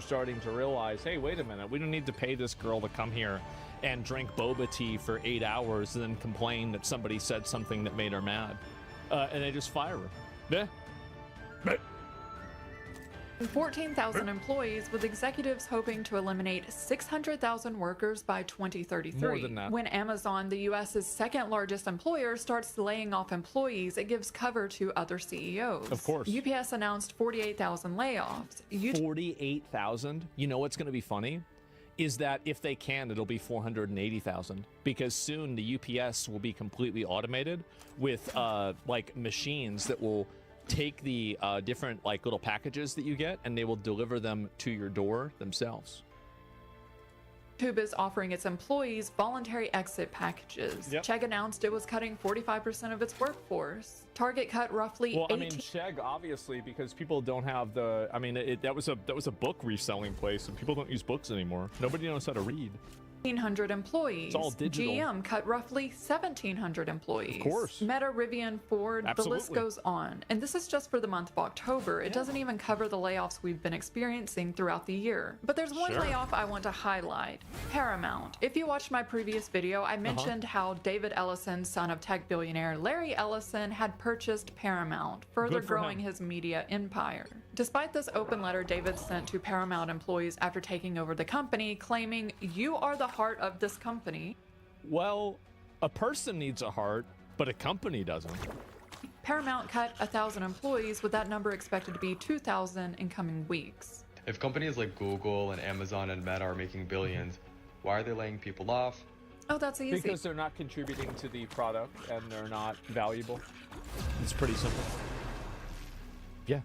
starting to realize, hey, wait a minute, we don't need to pay this girl to come here and drink boba tea for 8 hours and then complain that somebody said something that made her mad. And they just fire her. Yeah. 14,000 employees, with executives hoping to eliminate 600,000 workers by 2033. More than that. When Amazon, the U.S.'s second largest employer, starts laying off employees, it gives cover to other CEOs. Of course. UPS announced 48,000 layoffs. 48,000? You know what's going to be funny? Is that if they can, it'll be 480,000, because soon the UPS will be completely automated with like machines that will take the different like little packages that you get, and they will deliver them to your door themselves. YouTube is offering its employees voluntary exit packages. Yep. Chegg announced it was cutting 45% of its workforce. Target cut roughly Well, I mean, Chegg, obviously, because people don't have the. I mean, that was a book reselling place, and people don't use books anymore. Nobody knows how to read. 1,500 employees. It's all digital. GM cut roughly 1,700 employees. Of course. Meta, Rivian, Ford, Absolutely. the list goes on. And this is just for the month of October. It doesn't even cover the layoffs we've been experiencing throughout the year. But there's one layoff I want to highlight. Paramount. If you watched my previous video, I mentioned how David Ellison, son of tech billionaire Larry Ellison, had purchased Paramount, further growing his media empire. Despite this open letter David sent to Paramount employees after taking over the company, claiming, "You are the heart of this company." Well, a person needs a heart, but a company doesn't. Paramount cut 1,000 employees, with that number expected to be 2,000 in coming weeks. If companies like Google and Amazon and Meta are making billions, why are they laying people off? Oh, that's easy. Because they're not contributing to the product and they're not valuable. It's pretty simple. Yeah.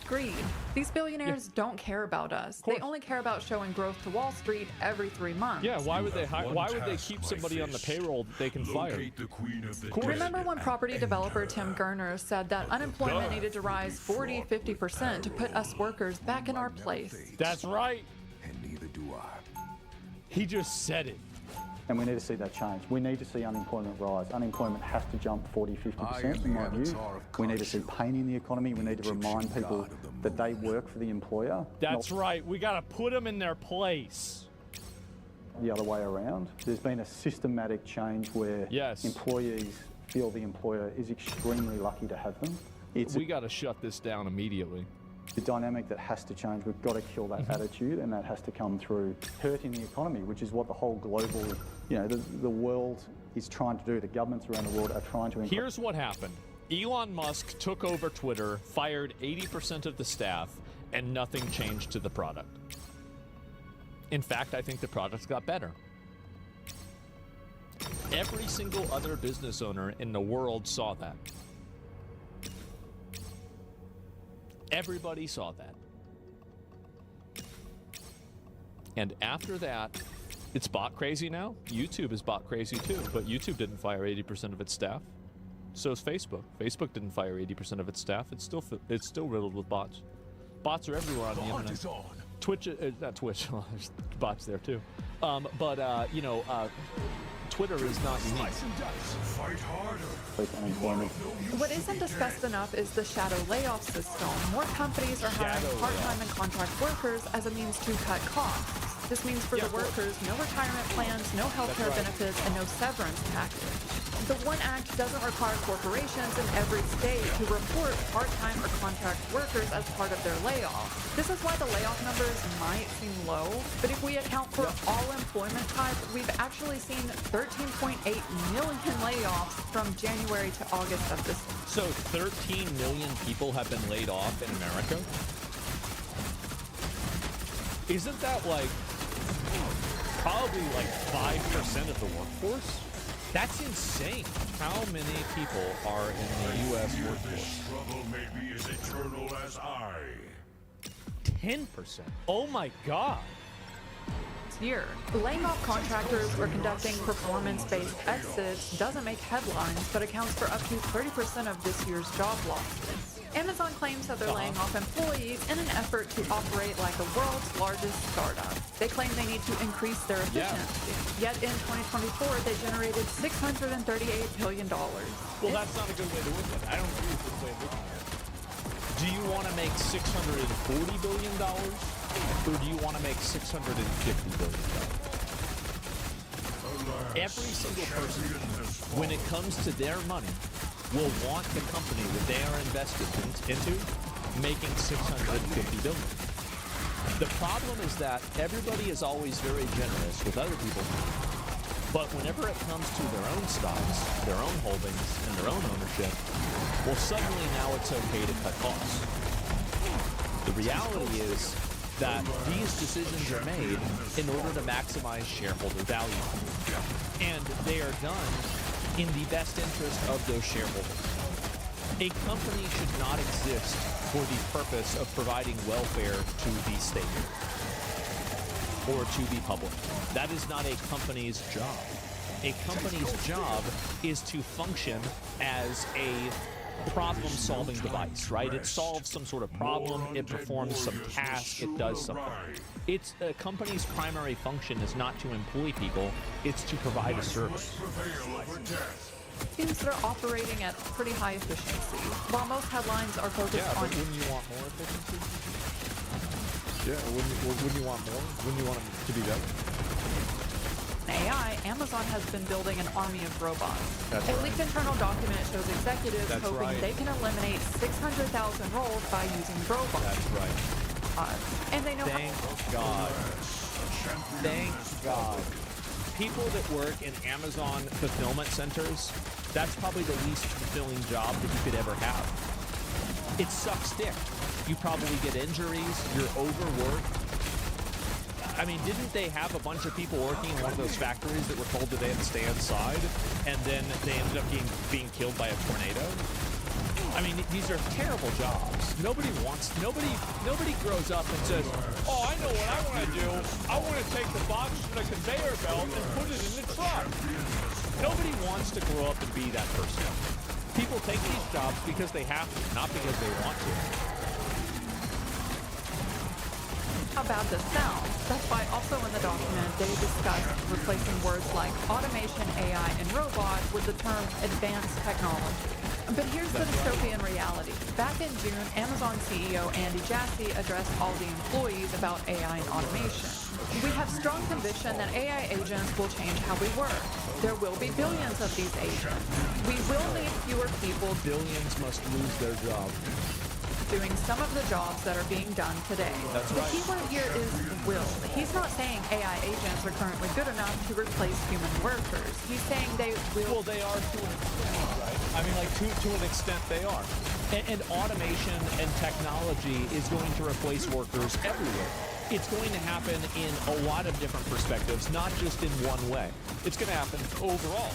Greed. These billionaires don't care about us. They only care about showing growth to Wall Street every 3 months. Yeah, why would they why would they keep somebody on the payroll that they can fire? Remember when property developer Tim Gurner said that unemployment needed to rise 40-50% to put us workers back in our place? That's right. And neither do I. He just said it. And we need to see that change. We need to see unemployment rise. Unemployment has to jump 40-50% in my view. We need to see pain in the economy. We need to remind people that they work for the employer. That's right. We got to put them in their place. The other way around. There's been a systematic change where employees feel the employer is extremely lucky to have them. We got to shut this down immediately. The dynamic that has to change. We've got to kill that attitude, and that has to come through hurting the economy, which is what the whole global, the world is trying to do. The governments around the world are trying to. Here's what happened. Elon Musk took over Twitter, fired 80% of the staff, and nothing changed to the product. In fact, I think the product got better. Every single other business owner in the world saw that. Everybody saw that. And after that, it's bot crazy now. YouTube is bot crazy too, but YouTube didn't fire 80% of its staff. So is Facebook. Facebook didn't fire 80% of its staff. It's still riddled with bots. Bots are everywhere on the internet. Twitch, not Twitch. There's bots there too. Twitter is not unique. Fight harder. What isn't discussed enough is the shadow layoff system. More companies are hiring part-time and contract workers as a means to cut costs. This means for the workers, no retirement plans, no healthcare benefits, and no severance package. The One Act doesn't require corporations in every state to report part-time or contract workers as part of their layoff. This is why the layoff numbers might seem low, but if we account for all employment types, we've actually seen 13.8 million layoffs from January to August of this year. So 13 million people have been laid off in America? Isn't that like probably like 5% of the workforce? That's insane. How many people are in the U.S. workforce? This struggle may be as eternal as I. 10%. Oh my God. Year. Laying off contractors or conducting performance-based exits doesn't make headlines, but accounts for up to 30% of this year's job losses. Amazon claims that they're laying off employees in an effort to operate like the world's largest startup. They claim they need to increase their efficiency. Yet in 2024, they generated $638 billion. Well, that's not a good way to look at it. I don't agree with this way of looking at it. Do you want to make $640 billion? or do you want to make $650 billion? Every single person, when it comes to their money, will want the company that they are invested into making $650 billion. The problem is that everybody is always very generous with other people's money. But whenever it comes to their own stocks, their own holdings, and their own ownership, well, suddenly now it's okay to cut costs. The reality is that these decisions are made in order to maximize shareholder value. And they are done in the best interest of those shareholders. A company should not exist for the purpose of providing welfare to the state or to the public. That is not a company's job. A company's job is to function as a problem-solving device, right? It solves some sort of problem, it performs some task, it does something. It's a company's primary function is not to employ people, it's to provide a service. Teams that are operating at pretty high efficiency, while most headlines are focused on... But wouldn't you want more efficiency? Yeah, wouldn't you want more? Wouldn't you want them to be better? AI, Amazon has been building an army of robots. That's a right. leaked internal document shows executives That's hoping right. they can eliminate 600,000 roles by using robots. That's right. And they know Thank God. Thank God. People that work in Amazon fulfillment centers, that's probably the least fulfilling job that you could ever have. It sucks dick. You probably get injuries, you're overworked. I mean, didn't they have a bunch of people working in one of those factories that were told that they had to stay inside, and then they ended up being killed by a tornado? I mean, these are terrible jobs. Nobody grows up and says, oh, I know what I want to do. I want to take the box from the conveyor belt and put it in the truck. Nobody wants to grow up and be that person. People take these jobs because they have to, not because they want to. how bad this sounds. That's why also in the document they discussed replacing words like automation, AI, and robot with the term advanced technology. But here's the dystopian reality. Back in June, Amazon CEO Andy Jassy addressed all the employees about AI and automation. We have strong conviction that AI agents will change how we work. There will be billions of these agents. We will need fewer people Billions must lose their job. doing some of the jobs that are being done today. That's The right. key word here is will. He's not saying AI agents are currently good enough to replace human workers. He's saying they will. Well, they are to an extent, right? I mean, like, to an extent they are. And automation and technology is going to replace workers everywhere. It's going to happen in a lot of different perspectives, not just in one way. It's going to happen overall.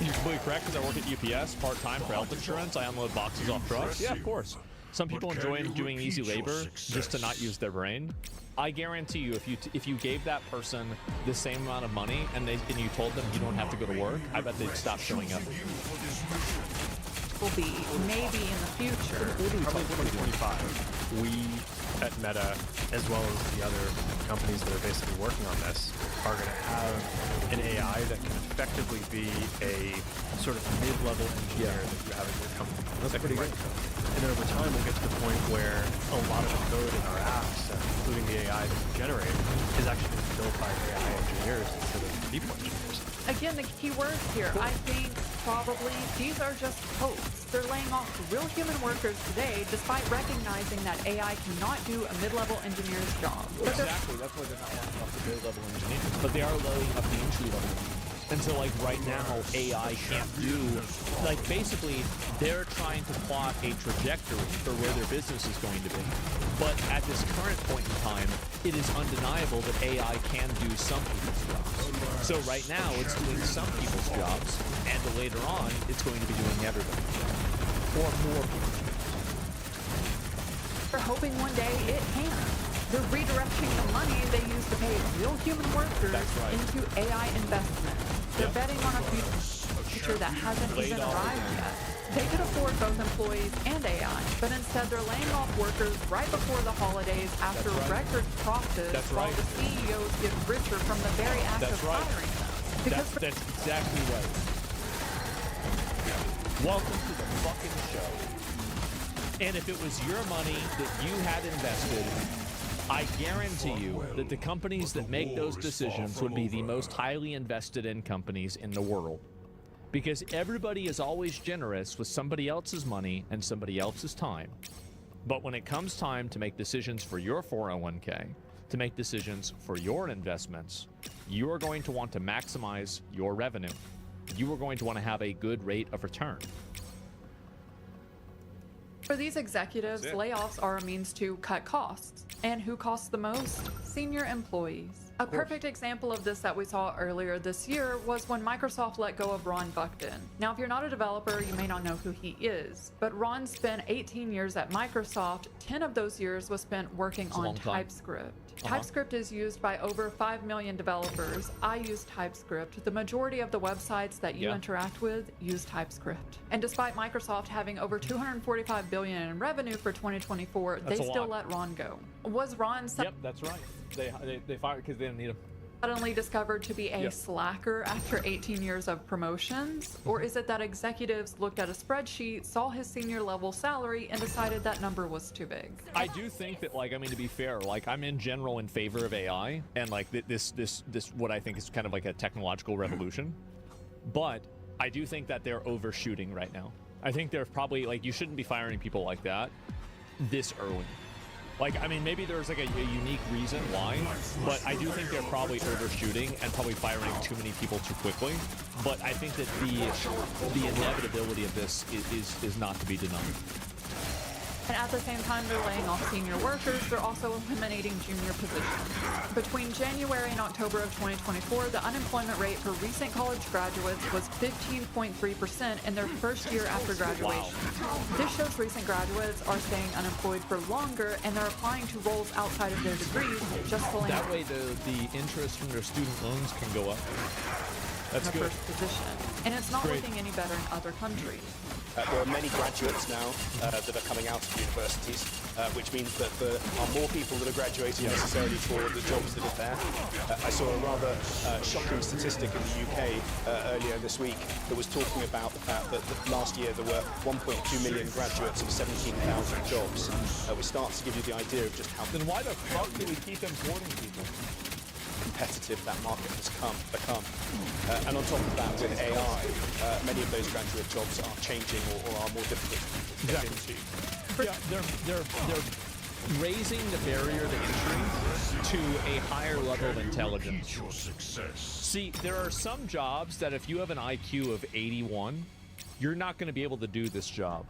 You're completely correct, because I work at UPS part-time for health insurance. I unload boxes off trucks. Yeah, of course. Some people enjoy doing easy labor just to not use their brain. I guarantee you, if you gave that person the same amount of money and you told them you don't have to go to work, I bet they'd stop showing up. Will be maybe in the future. Probably 2025. We at Meta, as well as the other companies that are basically working on this, are going to have an AI that can effectively be a sort of mid-level engineer that you have in your company. That's pretty good. And then over time, we'll get to the point where a lot of the code in our apps, including the AI that we generate, is actually built by AI engineers instead of people engineers. Again, the key words here, I think probably these are just hopes. They're laying off real human workers today despite recognizing that AI cannot do a mid-level engineer's job. But they're- Exactly, that's why they're not laying off the mid-level engineers. But they are laying off the entry-level. And so, like, right now, AI can't do, like, basically, they're trying to plot a trajectory for where their business is going to be. But at this current point in time, it is undeniable that AI can do some people's jobs. So right now, it's doing some people's jobs, and later on, it's going to be doing everybody's job. Or more people's jobs. They're hoping one day it can. They're redirecting the money they use to pay real human workers That's right. into AI investment. They're Yep. betting on a future that hasn't Laid even off arrived again. yet. They could afford both employees and AI, but instead they're laying off workers right before the holidays after That's right. record profits That's while right. the CEOs get richer from the very act That's of right. hiring them. Because That's exactly right. Welcome to the fucking show. And if it was your money that you had invested I guarantee you that the companies that make those decisions would be the most highly invested in companies in the world. Because everybody is always generous with somebody else's money and somebody else's time. But when it comes time to make decisions for your 401k, to make decisions for your investments, you are going to want to maximize your revenue. You are going to want to have a good rate of return. For these executives, layoffs are a means to cut costs. And who costs the most? Senior employees. A perfect example of this that we saw earlier this year was when Microsoft let go of Ron Buckton. Now, if you're not a developer, you may not know who he is, but Ron spent 18 years at Microsoft. 10 of those years was spent working on TypeScript. TypeScript is used by over 5 million developers. I use TypeScript. The majority of the websites that you interact with use TypeScript. And despite Microsoft having over $245 billion in revenue for 2024, they still let Ron go. Was Ron Yep, that's right. They fired because they didn't need him. Suddenly discovered to be a slacker after 18 years of promotions? Or is it that executives looked at a spreadsheet, saw his senior level salary, and decided that number was too big? I do think that, like, I mean, to be fair, like, I'm in general in favor of AI and like this what I think is kind of like a technological revolution. But I do think that they're overshooting right now. I think they're probably, like, you shouldn't be firing people like that this early. Like, I mean, maybe there's like a unique reason why, but I do think they're probably overshooting and probably firing too many people too quickly. But I think that the inevitability of this is not to be denied. And at the same time they're laying off senior workers, they're also eliminating junior positions. Between January and October of 2024, the unemployment rate for recent college graduates was 15.3% in their first year after graduation. This shows recent graduates are staying unemployed for longer and they're applying to roles outside of their degrees just to land That way the interest from their student loans can go up. That's in the good. first position. And it's not looking any better in other countries. There are many graduates now that are coming out of universities, which means that there are more people that are graduating necessarily for the jobs that are there. I saw a rather shocking statistic in the UK earlier this week that was talking about the fact that last year there were 1.2 million graduates of 17,000 jobs, which starts to give you the idea of just how Then why the fuck do we keep importing people? competitive that market has become. And on top of that, with AI, many of those graduate jobs are changing or are more difficult to get into. Yeah, they're raising the barrier to entry to a higher level of intelligence. See, there are some jobs that if you have an IQ of 81, you're not going to be able to do this job.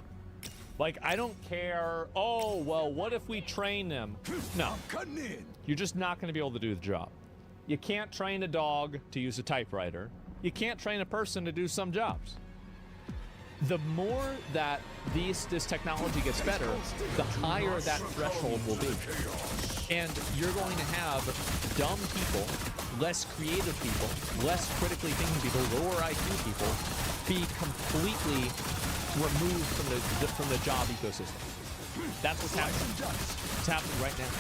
Like, I don't care, oh, well, what if we train them? No, you're just not going to be able to do the job. You can't train a dog to use a typewriter. You can't train a person to do some jobs. The more that this technology gets better, the higher that threshold will be. And you're going to have dumb people, less creative people, less critically thinking people, lower IQ people be completely removed from the job ecosystem. That's what's happening. It's happening right now.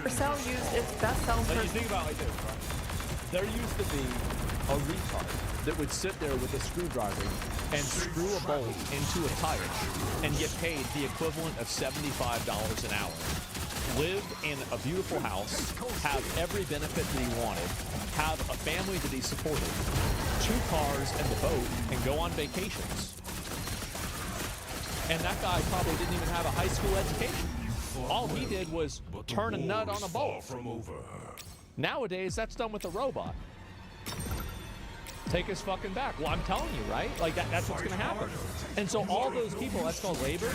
Purcell used its best salesperson. Like, you think about it like this, right? There used to be a retard that would sit there with a screwdriver and screw a bolt into a tire and get paid the equivalent of $75 an hour. Live in a beautiful house, have every benefit that he wanted, have a family that he supported, 2 cars and the boat, and go on vacations. And that guy probably didn't even have a high school education. All he did was turn a nut on a bolt. Nowadays, that's done with a robot. Take his fucking back. Well, I'm telling you, right? Like, that's what's going to happen. And so all those people, that's called labor.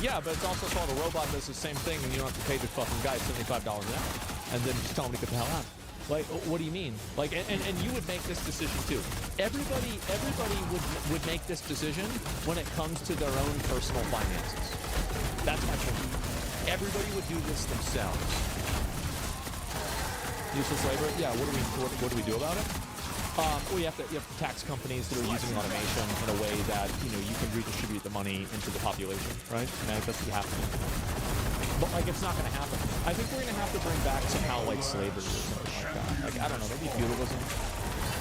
Yeah, but it's also called a robot does the same thing, and you don't have to pay the fucking guy $75 an hour. And then just tell him to get the hell out. Like, what do you mean? Like, and you would make this decision too. Everybody would make this decision when it comes to their own personal finances. That's my point. Everybody would do this themselves. Useless labor? Yeah, what do we do about it? Well, you have to tax companies that are using automation in a way that, you know, you can redistribute the money into the population, right? And that's what you have to do. But, like, it's not going to happen. I think we're going to have to bring back somehow, like, slavery or something like that. Like, I don't know, maybe feudalism.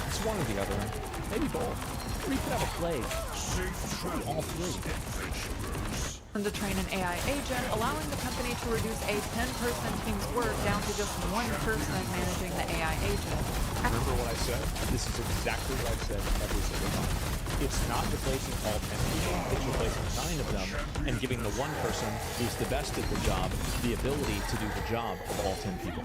It's one or the other. Maybe both. Or you could have a plague. Maybe all three. to train an AI agent, allowing the company to reduce a 10-person team's work down to just one person managing the AI agent. Remember what I said? This is exactly what I've said every single time. It's not replacing all 10 people, it's replacing 9 of them and giving the one person who's the best at the job the ability to do the job of all 10 people.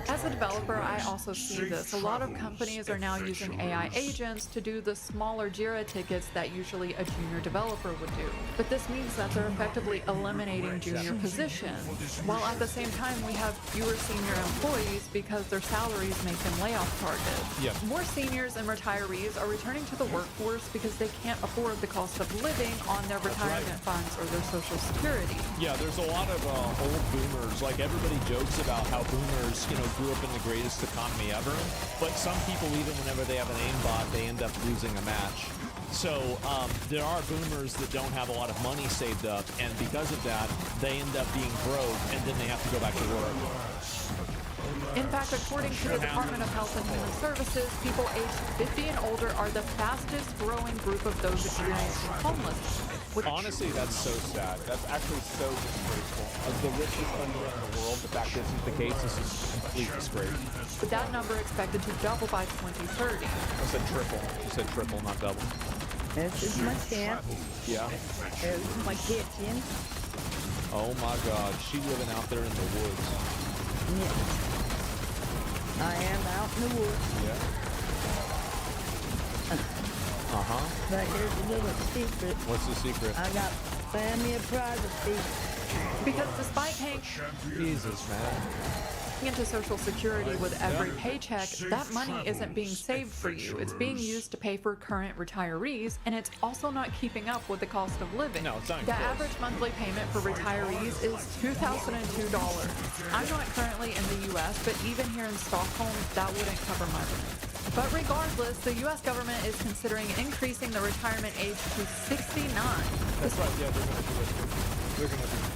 As a developer, I also see this. A lot of companies are now using AI agents to do the smaller JIRA tickets that usually a junior developer would do. But this means that they're effectively eliminating junior positions, while at the same time we have fewer senior employees because their salaries make them layoff targets. Yep. More seniors and retirees are returning to the workforce because they can't afford the cost of living on their retirement funds or their social security. Yeah, there's a lot of old boomers. Like, everybody jokes about how boomers, grew up in the greatest economy ever. But some people, even whenever they have an aimbot, they end up losing a match. So there are boomers that don't have a lot of money saved up, and because of that, they end up being broke, and then they have to go back to work. In fact, according to the Department of Health and Human Services, people aged 50 and older are the fastest growing group of those experiencing homelessness. Honestly, that's so sad. That's actually so disgraceful. As the richest country in the world, the fact this is the case, this is a complete disgrace. With that number expected to double by 2030. I said triple. You said triple, not double. This is my tent. Yeah. This is my kitchen. Oh my God, she living out there in the woods. Yes. I am out in the woods. Yeah. But here's a little secret. What's the secret? I got plenty of privacy. Because despite paying Jesus, man. into Social Security with every paycheck, that money isn't being saved for you. It's being used to pay for current retirees, and it's also not keeping up with the cost of living. No, it's not The close. average monthly payment for retirees is $2,002. I'm not currently in the U.S., but even here in Stockholm, that wouldn't cover my rent. But regardless, the U.S. government is considering increasing the retirement age to 69. That's right, yeah, they're going to do it. They're going to do it.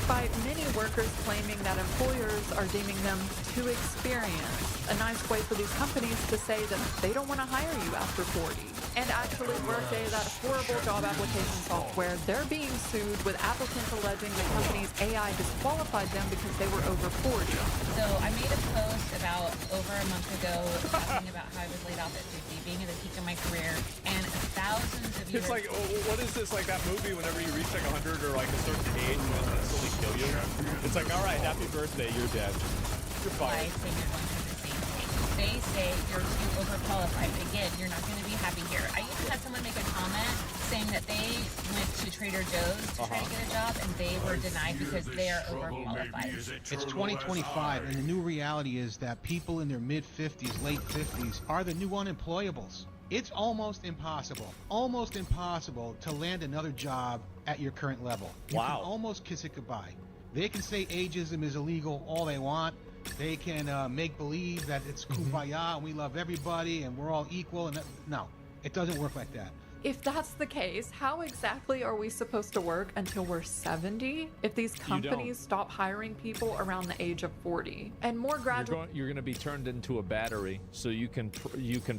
Despite many workers claiming that employers are deeming them too experienced, a nice way for these companies to say that they don't want to hire you after 40. And actually, Workday, that horrible job application software, they're being sued with applicants alleging the company's AI disqualified them because they were over 40. So I made a post about over a month ago talking about how I was laid off at 50, being at the peak of my career, and thousands of viewers. It's like, what is this, like that movie whenever you reach like 100 or like a certain age and it's instantly kill you? It's like, all right, happy birthday, you're dead. You're Why fired. say you're going through the same thing? They say you're too overqualified. Again, you're not going to be happy here. I even had someone make a comment saying that they went to Trader Joe's to try to get a job and they were denied because they are overqualified. It's 2025, and the new reality is that people in their mid-50s, late 50s are the new unemployables. It's almost impossible to land another job at your current level. You Wow. can almost kiss it goodbye. They can say ageism is illegal all they want. They can make believe that it's kumbaya and we love everybody and we're all equal. And no, it doesn't work like that. If that's the case, how exactly are we supposed to work until we're 70 if these companies stop hiring people around the age of 40? And more graduate. You're going to be turned into a battery, so you can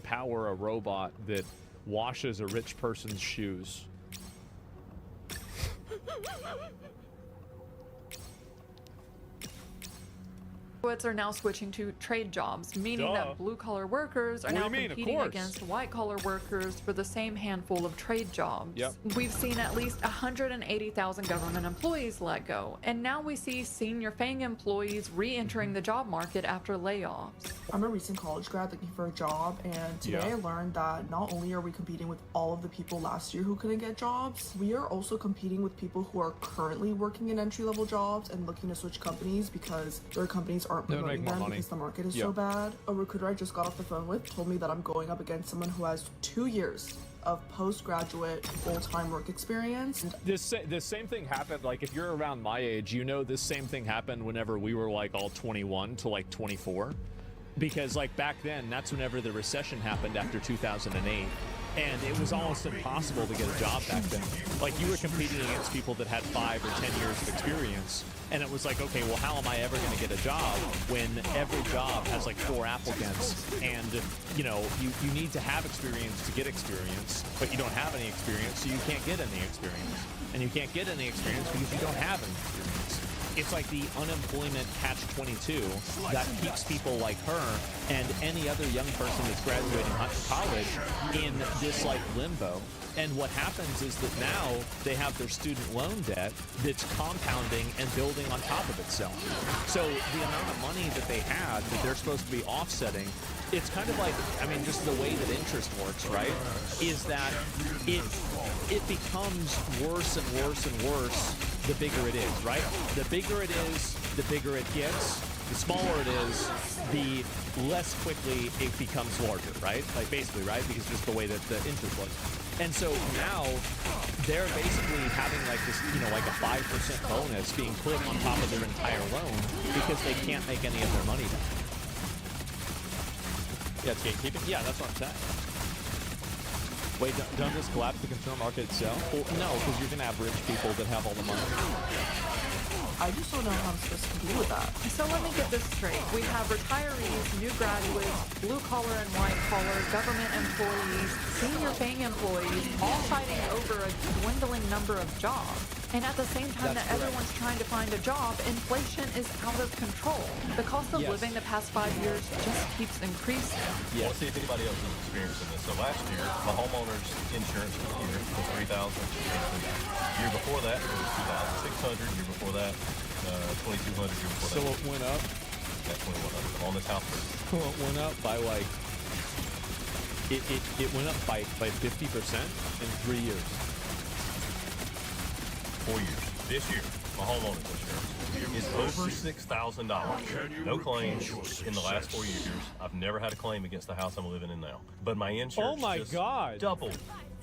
power a robot that washes a rich person's shoes. Graduates are now switching to trade jobs, meaning that blue-collar workers are now competing against white-collar workers for the same handful of trade jobs. Yep. We've seen at least 180,000 government employees let go, and now we see senior FANG employees re-entering the job market after layoffs. I'm a recent college grad looking for a job, and today I learned that not only are we competing with all of the people last year who couldn't get jobs, we are also competing with people who are currently working in entry-level jobs and looking to switch companies because their companies aren't promoting them because the market is so bad. A recruiter I just got off the phone with told me that I'm going up against someone who has 2 years of postgraduate full-time work experience. This same thing happened, like if you're around my age, this same thing happened whenever we were like all 21 to like 24. Because like back then, that's whenever the recession happened after 2008. And it was almost impossible to get a job back then. Like you were competing against people that had 5 or 10 years of experience. And it was like, okay, well, how am I ever going to get a job when every job has like 4 applicants? And, you need to have experience to get experience, but you don't have any experience, so you can't get any experience. and you can't get any experience because you don't have any experience. It's like the unemployment catch-22 that keeps people like her and any other young person that's graduating college in this like limbo. And what happens is that now they have their student loan debt that's compounding and building on top of itself. So the amount of money that they had that they're supposed to be offsetting, it's kind of like, I mean, just the way that interest works, right? Is that it becomes worse and worse and worse the bigger it is, right? The bigger it is, the bigger it gets. The smaller it is, the less quickly it becomes larger, right? Like basically, right? Because just the way that the interest works. And so now they're basically having like this, you know, like a 5% bonus being put on top of their entire loan because they can't make any of their money back. Yeah, it's gatekeeping. Yeah, that's what I'm saying. Wait, don't this collapse the consumer market itself? Well, no, because you're going to have rich people that have all the money. I just don't know how I'm supposed to deal with that. So let me get this straight. We have retirees, new graduates, blue collar and white collar, government employees, senior paying employees, all fighting over a dwindling number of jobs. And at the same time that everyone's trying to find a job, inflation is out of control. The cost of living the past 5 years just keeps increasing. Yeah. Let's see if anybody else is experiencing this. So last year, my homeowner's insurance was $3,000. Year before that, it was $2,600. Year before that, $2,200. Year before that. So it went up? That's $2,100 on this house. Well, it went up by like, it went up by 50% in 3 years. 4 years. This year, my homeowner's insurance is over $6,000. No claims in the last 4 years. I've never had a claim against the house I'm living in now. But my insurance doubled.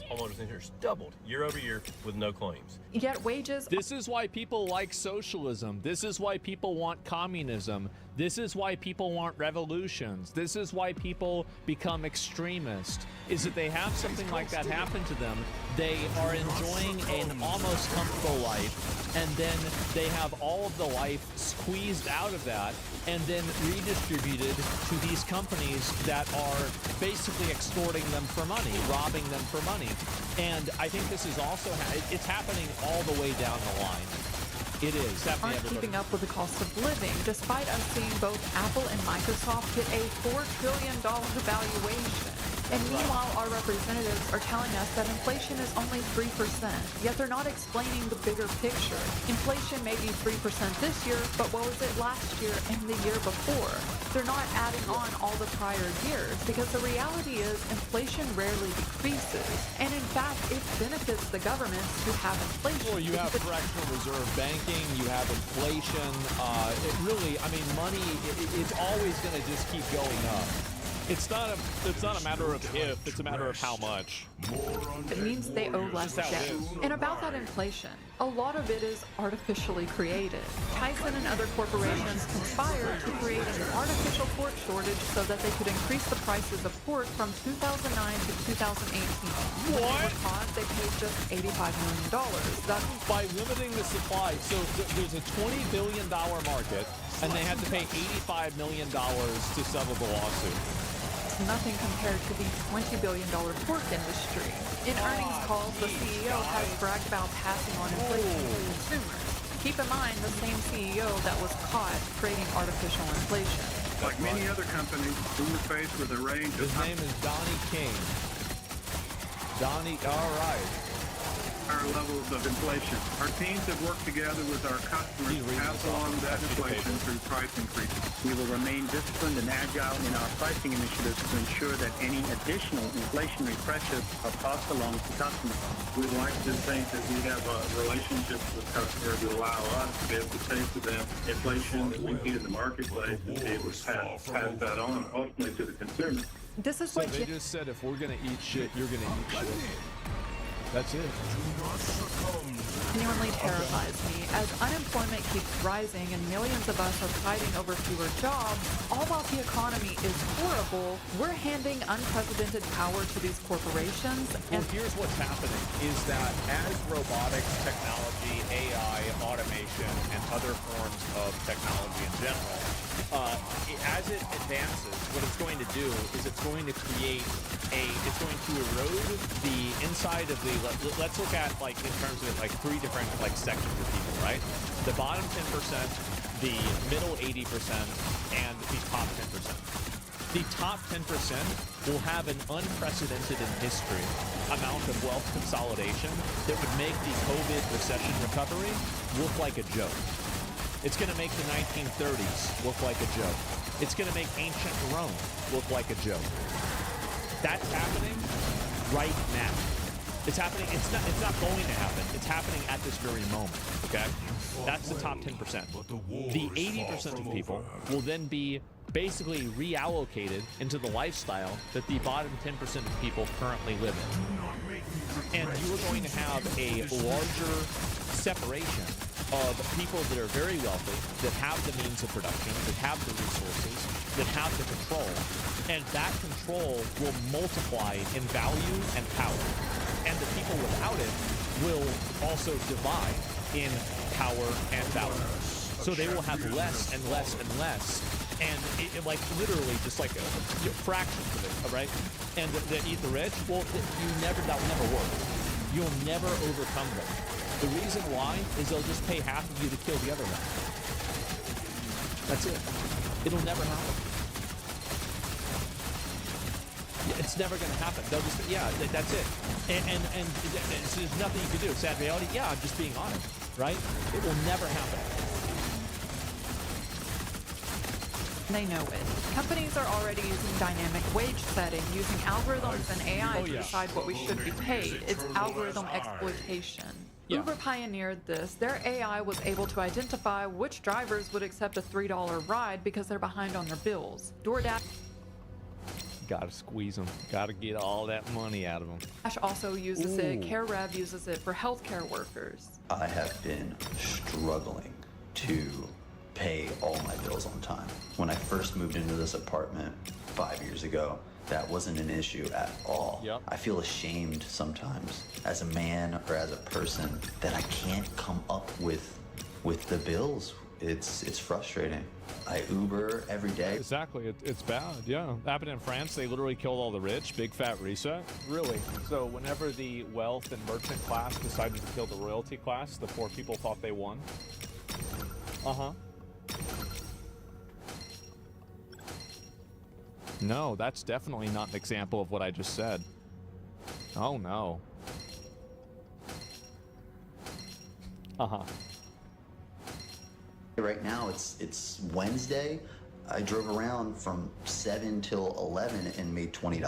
Homeowners insurance doubled year over year with no claims. Yet wages... This is why people like socialism. This is why people want communism. This is why people want revolutions. This is why people become extremists, is that they have something like that happen to them. They are enjoying an almost comfortable life, and then they have all of the life squeezed out of that and then redistributed to these companies that are basically extorting them for money, robbing them for money. And I think this is also, it's happening all the way down the line. It is. Aren't keeping up with the cost of living, despite us seeing both Apple and Microsoft get a $4 trillion valuation. And meanwhile, our representatives are telling us that inflation is only 3%, yet they're not explaining the bigger picture. Inflation may be 3% this year, but what was it last year and the year before? They're not adding on all the prior years, because the reality is inflation rarely decreases. And in fact, it benefits the governments to have inflation. Well, you have fractional reserve banking, you have inflation. It really, I mean, money, it's always going to just keep going up. It's not a matter of if, it's a matter of how much. It means they owe less debt. And about that inflation, a lot of it is artificially created. Tyson and other corporations conspired to create an artificial pork shortage so that they could increase the prices of pork from 2009 to 2018. When they were caught, they paid just $85 million. That's by limiting the supply. So there's a $20 billion market, and they had to pay $85 million to settle the lawsuit. Nothing compared to the $20 billion pork industry. In earnings calls, the CEO has bragged about passing on inflation to consumers. Keep in mind, the same CEO that was caught creating artificial inflation. Like many other companies, we were faced with a range of... His name is Donnie King. Donnie, all right. Higher levels of inflation. Our teams have worked together with our customers to pass along that inflation through price increases. We will remain disciplined and agile in our pricing initiatives to ensure that any additional inflationary pressures are passed along to customers. We'd like to think that we have relationships with customers that allow us to be able to say to them inflation that we see in the marketplace and be able to pass that on ultimately to the consumer. This is so they just said if we're going to eat shit, you're going to eat shit. That's it. Genuinely terrifies me as unemployment keeps rising and millions of us are fighting over fewer jobs. All while the economy is horrible, we're handing unprecedented power to these corporations. Well, here's what's happening is that as robotics, technology, AI, automation, and other forms of technology and general, as it advances, what it's going to do is it's going to create it's going to erode the inside of the, let's look at, like, in terms of, like, 3 different, like, sections of people, right? The bottom 10%, the middle 80%, and the top 10%. The top 10% will have an unprecedented in history amount of wealth consolidation that would make the COVID recession recovery look like a joke. It's going to make the 1930s look like a joke. It's going to make ancient Rome look like a joke. That's happening right now. It's happening. It's not going to happen. It's happening at this very moment. Okay? That's the top 10%. The 80% of people will then be basically reallocated into the lifestyle that the bottom 10% of people currently live in. And you are going to have a larger separation of people that are very wealthy, that have the means of production, that have the resources, that have the control, and that control will multiply in value and power. And the people without it will also divide in power and value. So they will have less and less and less, and it like literally just like fractions of it, right? And that eat the rich, well, that will never work. You'll never overcome them. The reason why is they'll just pay half of you to kill the other one. That's it. It'll never happen. It's never going to happen. They'll just, that's it. And there's nothing you can do. Sad reality. Yeah, I'm just being honest, right? It will never happen. They know it. Companies are already using dynamic wage setting, using algorithms and AI to decide what we should be paid. It's algorithm exploitation. Yeah. Uber pioneered this. Their AI was able to identify which drivers would accept a $3 ride because they're behind on their bills. DoorDash Gotta squeeze them. Gotta get all that money out of them. also uses it. CareRev uses it for healthcare workers. I have been struggling to pay all my bills on time. When I first moved into this apartment 5 years ago, that wasn't an issue at all. Yep. I feel ashamed sometimes as a man or as a person that I can't come up with the bills. It's frustrating. I Uber every day. Exactly. It's bad. Yeah. Happened in France. They literally killed all the rich. Big fat reset. Really. So whenever the wealth and merchant class decided to kill the royalty class, the poor people thought they won. Uh-huh. No, that's definitely not an example of what I just said. Oh, no. Uh-huh. Right now, it's Wednesday. I drove around from 7 till 11 and made $20.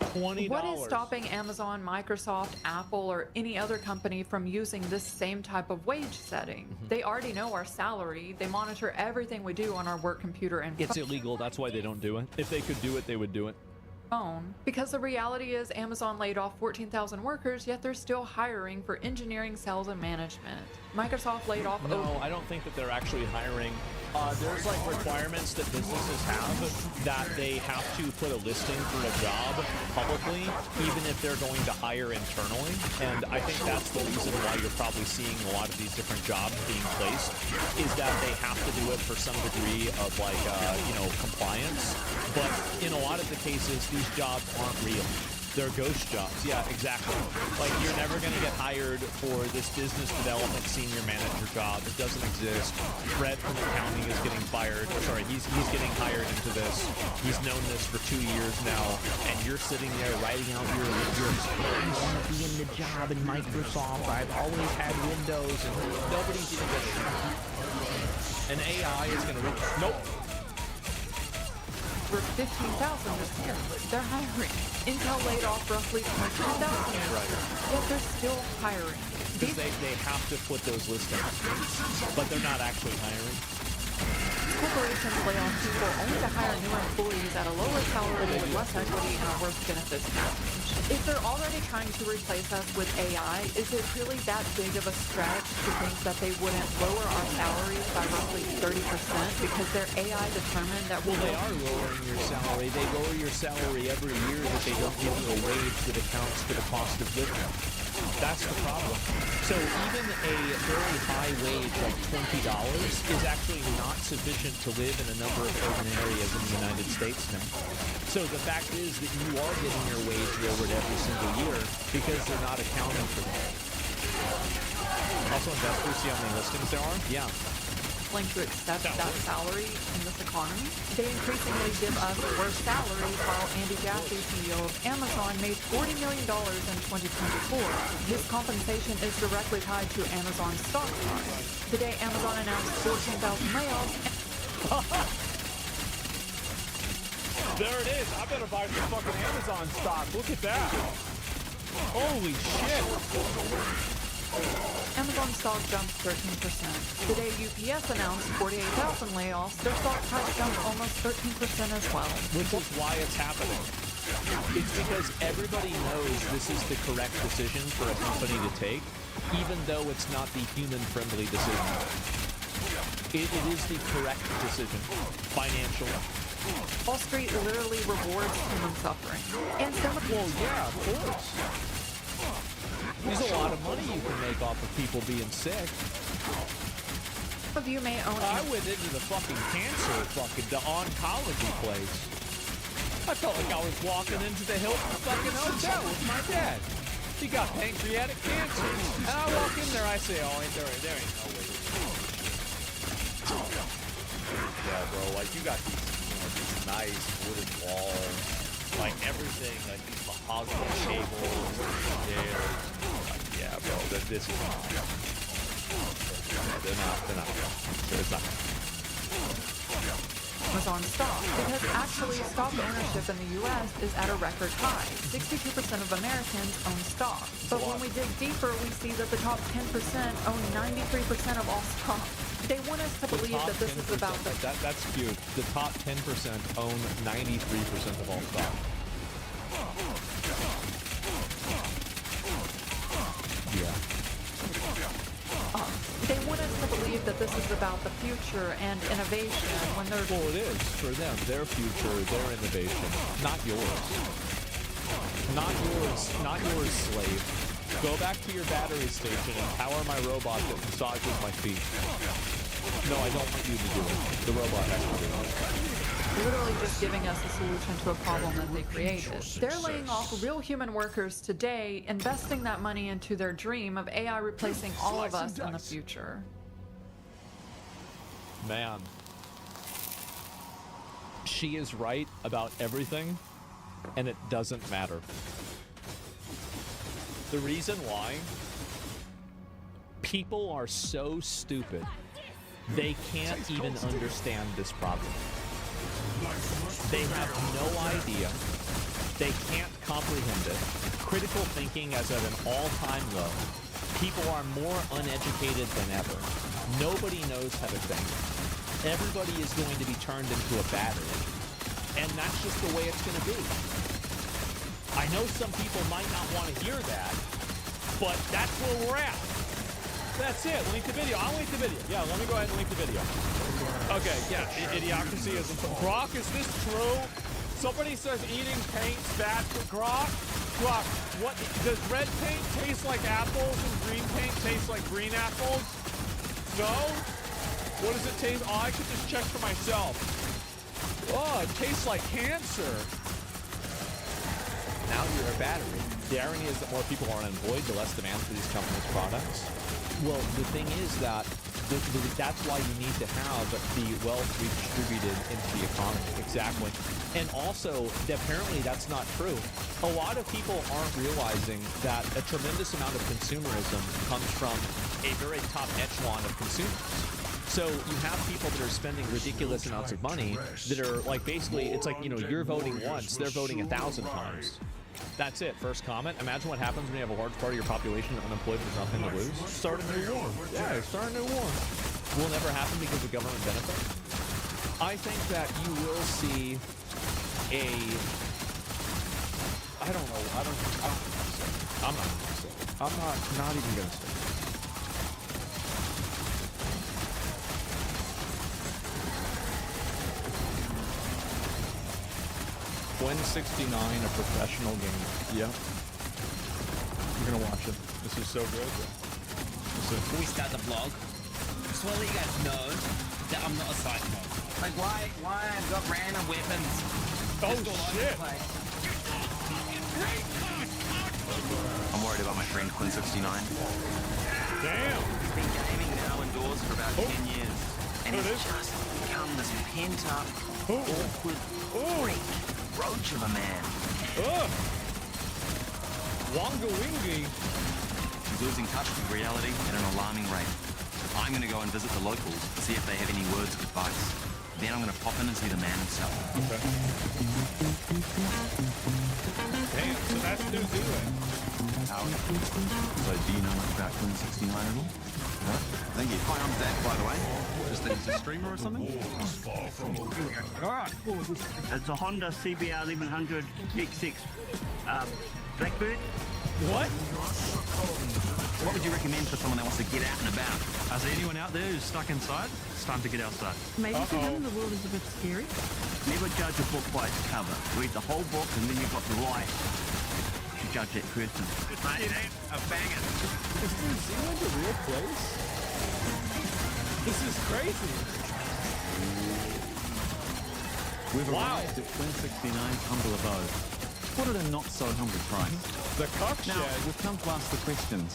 $20. What is stopping Amazon, Microsoft, Apple, or any other company from using this same type of wage setting? They already know our salary. They monitor everything we do on our work computer and It's illegal. That's why they don't do it. If they could do it, they would do it. phone. Because the reality is Amazon laid off 14,000 workers, yet they're still hiring for engineering, sales, and management. Microsoft laid off No, I don't think that they're actually hiring. There's like requirements that businesses have that they have to put a listing for a job publicly, even if they're going to hire internally. And I think that's the reason why you're probably seeing a lot of these different jobs being placed, is that they have to do it for some degree of like, compliance. But in a lot of the cases, these jobs aren't real. They're ghost jobs. Yeah, exactly. Like, you're never going to get hired for this business development senior manager job. It doesn't exist. Fred from accounting is getting fired. Sorry, he's getting hired into this. He's known this for 2 years now, and you're sitting there writing out your I want to be in the job in Microsoft. I've always had Windows, and nobody's even going to. And AI is going to. Nope. for 15,000 this year. They're hiring. Intel laid off roughly 22,000, yet they're still hiring. Because they have to put those listings, but they're not actually hiring. Corporations lay off people only to hire new employees at a lower salary with less equity and a worse benefits package. If they're already trying to replace us with AI, is it really that big of a stretch to think that they wouldn't lower our salaries by roughly 30% because their AI determined that Well, they are lowering your salary. They lower your salary every year that they don't give you a wage that accounts for the cost of living. That's the problem. So even a very high wage like $20 is actually not sufficient to live in a number of urban areas in the United States now. So the fact is that you are getting your wage lowered every single year because they're not accounting for that. Also, investors see how many listings there are? Yeah. Willing to accept that salary in this economy. They increasingly give us worse salaries, while Andy Jassy, CEO of Amazon, made $40 million in 2024. His compensation is directly tied to Amazon's stock price. Today, Amazon announced 14,000 layoffs. There it is. I better buy some fucking Amazon stock. Look at that. Holy shit. Amazon stock jumped 13%. Today, UPS announced 48,000 layoffs. Their stock price jumped almost 13% as well. Which is why it's happening. It's because everybody knows this is the correct decision for a company to take, even though it's not the human-friendly decision. It is the correct decision, financially. Wall Street literally rewards human suffering. And well, yeah, of course. There's a lot of money you can make off of people being sick. Some of you may own. I went into the fucking the oncology place. I felt like I was walking into the Hilton fucking hotel with my dad. He got pancreatic cancer. And I walk in there, I say, oh, there ain't no way. Yeah, bro, like you got these nice wooden walls, like everything, like these mahogany tables, chairs. Yeah, bro, this is not. They're not. It's not. Amazon stock, because actually stock ownership in the U.S. is at a record high. 62% of Americans own stock. But when we dig deeper, we see that the top 10% own 93% of all stock. They want us to believe that this is about the... That's huge. The top 10% own 93% of all stock. Yeah. They want us to believe that this is about the future and innovation when they're... Well, it is for them. Their future, their innovation, not yours. Not yours, slave. Go back to your battery station and power my robot that massages my feet. No, I don't want you to do it. The robot has to do it. Literally just giving us a solution to a problem that they created. They're laying off real human workers today, investing that money into their dream of AI replacing all of us in the future. Man. She is right about everything, and it doesn't matter. The reason why people are so stupid, they can't even understand this problem. They have no idea. They can't comprehend it. Critical thinking is at an all-time low. People are more uneducated than ever. Nobody knows how to think. Everybody is going to be turned into a battery. And that's just the way it's going to be. I know some people might not want to hear that, but that's where we're at. That's it. Link the video. I'll link the video. Yeah, let me go ahead and link the video. Okay, yeah. Idiocracy is... Grok, is this true? Somebody says eating paint's bad for Grok. Grok, what... Does red paint taste like apples and green paint taste like green apples? No? What does it taste... Oh, I should just check for myself. Oh, it tastes like cancer. Now you're a battery. The irony is that more people are unemployed, the less demand for these companies' products. Well, the thing is that that's why you need to have the wealth redistributed into the economy. Exactly. And also, apparently that's not true. A lot of people aren't realizing that a tremendous amount of consumerism comes from a very top echelon of consumers. So you have people that are spending ridiculous amounts of money that are like, basically, it's like, you know, you're voting once, they're voting 1,000 times. That's it. First comment. Imagine what happens when you have a large part of your population unemployed with nothing to lose. Start a new war. Yeah, start a new war. Will never happen because of government benefit. I think that you will see a... I don't know. I'm not going to say it. I'm not even going to say it. When 69, a professional gamer. Yep. I'm gonna watch it. This is so good. Before we start the vlog, just want to let you guys know that I'm not a psycho. Like, why I've got random weapons? Oh, just all over the place. I'm worried about my friend Quinn69. Damn. He's been gaming now indoors for about 10 years. And he's just become this pent-up, awkward freak roach of a man. Wonga wingy. He's losing touch with reality at an alarming rate. I'm going to go and visit the locals to see if they have any words of advice. Then I'm going to pop in and see the man himself. Okay. Damn, so that's New Zealand. So do you know much about Quinn69 at all? No? Thank you. Hi, I'm Zach, by the way. Just think he's a streamer or something? Alright, it's a Honda CBR 1100 X6 Blackbird. What? What would you recommend for someone that wants to get out and about? Is there anyone out there who's stuck inside? It's time to get outside. Maybe for him the world is a bit scary. Never judge a book by its cover. Read the whole book and then you've got the right to judge that person. It ain't a banger. Is New Zealand a real place? This is crazy. We've arrived at Quinn69 Humble Abode. What at a not-so-humble price. The cock Now, shed. we've come to ask the questions.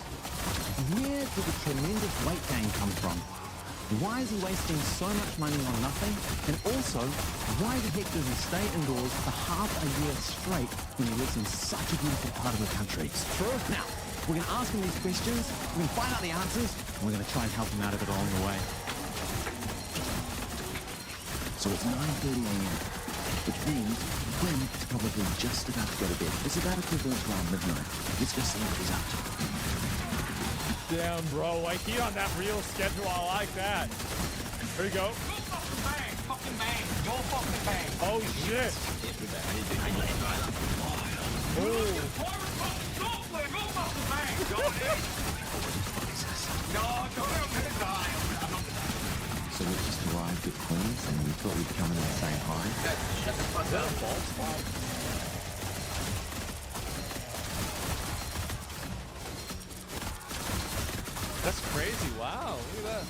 Where did the tremendous weight gain come from? Why is he wasting so much money on nothing? And also, why the heck does he stay indoors for half a year straight when he lives in such a beautiful part of the country? It's true. Now, we're going to ask him these questions, we're going to find out the answers, and we're going to try and help him out of it along the way. So it's 9:30 a.m., which means Quinn is probably just about to go to bed. It's about equivalent to around midnight. Let's go see what he's up to. Damn, bro. Like, he on that real schedule. I like that. Here you go. Fucking bang. Go fucking bang. Oh, shit. So we just arrived at Queen's and we thought we'd come in and say hi. Shut the fuck up. That's crazy. Wow. Look at that.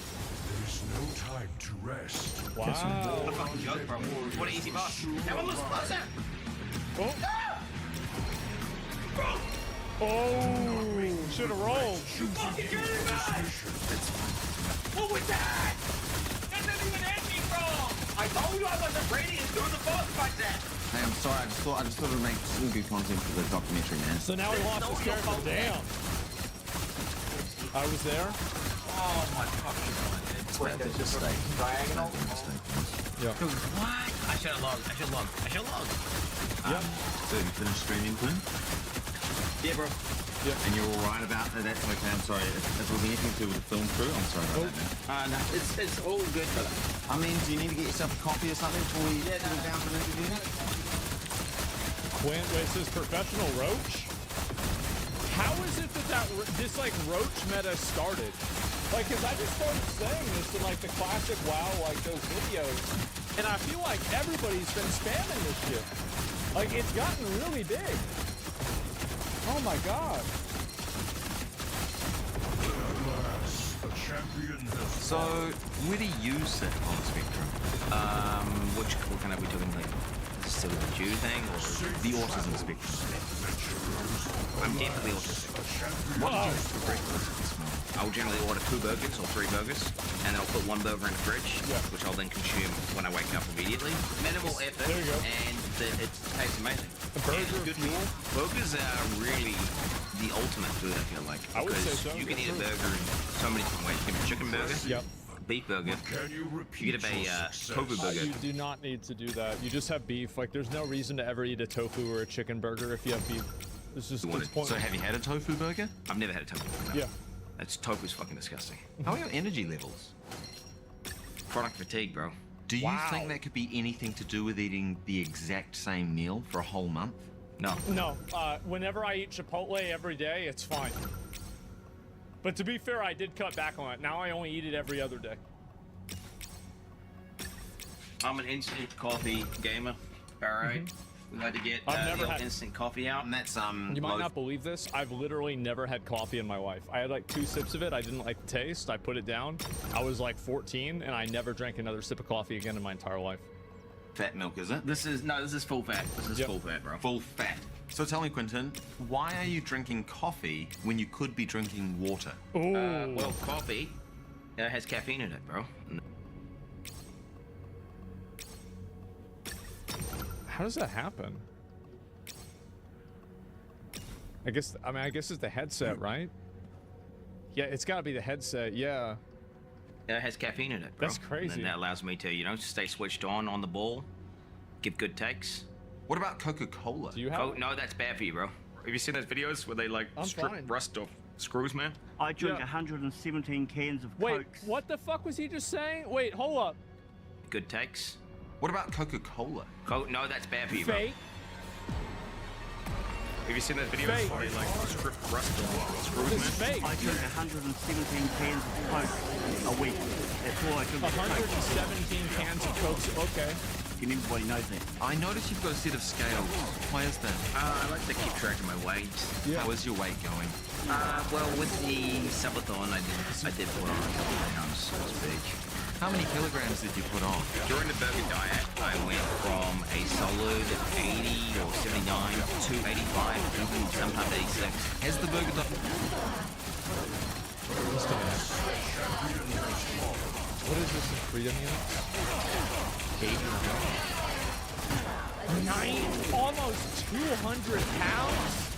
There's no time to rest. Wow. What a fucking joke, bro. What an easy boss. Now one looks closer. Oh. Oh. Should have rolled. You fucking dirty man! What was that? That didn't even hit me, bro! I told you I wasn't ready to do the boss like that! Hey, I'm sorry. I just thought it would make some good content for the documentary, man. So now he lost his character. Damn. I was there. Oh my fucking god, dude. That's a mistake. Diagonal. Yeah. Dude, what? I should have logged. Yep. So you finished streaming, Quinn? Yeah, bro. Yeah. And you're all right about that? That's okay. I'm sorry. If it was anything to do with the film crew, I'm sorry about that, man. No, it's all good, brother. I mean, do you need to get yourself a coffee or something before we get down for an interview? Quinn, wait, it says professional roach? How is it that this like roach meta started? Like, cause I just started saying this in like the classic WoW, like those videos, and I feel like everybody's been spamming this shit. Like, it's gotten really big. Oh my god. So, where do you sit on the spectrum? What kind of we doing, like, the silly Jew thing, or the autism spectrum? I'm definitely autistic. What do you do for breakfast? I'll generally order 2 burgers or 3 burgers, and then I'll put 1 burger in the fridge, which I'll then consume when I wake up immediately. Minimal effort, and it tastes amazing. A burger, good meal. Burgers are really the ultimate food, I feel like. I would say so. You can eat a burger in so many different ways. You can have a chicken burger. Yep. Beef burger. You get a tofu burger. You do not need to do that. You just have beef. Like, there's no reason to ever eat a tofu or a chicken burger if you have beef. It's just it's pointless. So have you had a tofu burger? I've never had a tofu burger. No. Yeah. That's tofu's fucking disgusting. How are your energy levels? Product fatigue, bro. Do you think that could be anything to do with eating the exact same meal for a whole month? No. No. Whenever I eat Chipotle every day, it's fine. But to be fair, I did cut back on it. Now I only eat it every other day. I'm an instant coffee gamer, alright? We like to get I've never the had instant coffee out, and that's You might not believe this. I've literally never had coffee in my life. I had like 2 sips of it. I didn't like the taste. I put it down. I was like 14, and I never drank another sip of coffee again in my entire life. fat milk, is it? This is full fat. This is full fat, bro. Full fat. So tell me, Quentin, why are you drinking coffee when you could be drinking water? Well, coffee has caffeine in it, bro. How does that happen? I guess it's the headset, right? Yeah, it's got to be the headset. Yeah. It has caffeine in it, bro. That's crazy. And that allows me to, stay switched on the ball, give good takes. What about Coca-Cola? Do you have? No, that's bad for you, bro. Have you seen those videos where they strip rust off screws, man? I drink 117 cans of Wait, Cokes. what the fuck was he just saying? Wait, hold up. Good takes. What about Coca-Cola? No, that's bad for you, Fake. bro. Have you seen those videos where they strip rust off screws, man? Fake. I drink 117 cans of Coke a week. That's all I drink. 117 cans of Cokes. Okay. Everybody knows that. I noticed you've got a set of scales. Why is that? I like to keep track of my weight. How is your weight going? Well, with the subathon, I did put on a couple of pounds, so to speak. How many kilograms did you put on? During the burger diet, I went from a solid 80 or 79 to 85, even sometimes 86. Has the burger diet... What is this in freedom units? almost 200 pounds?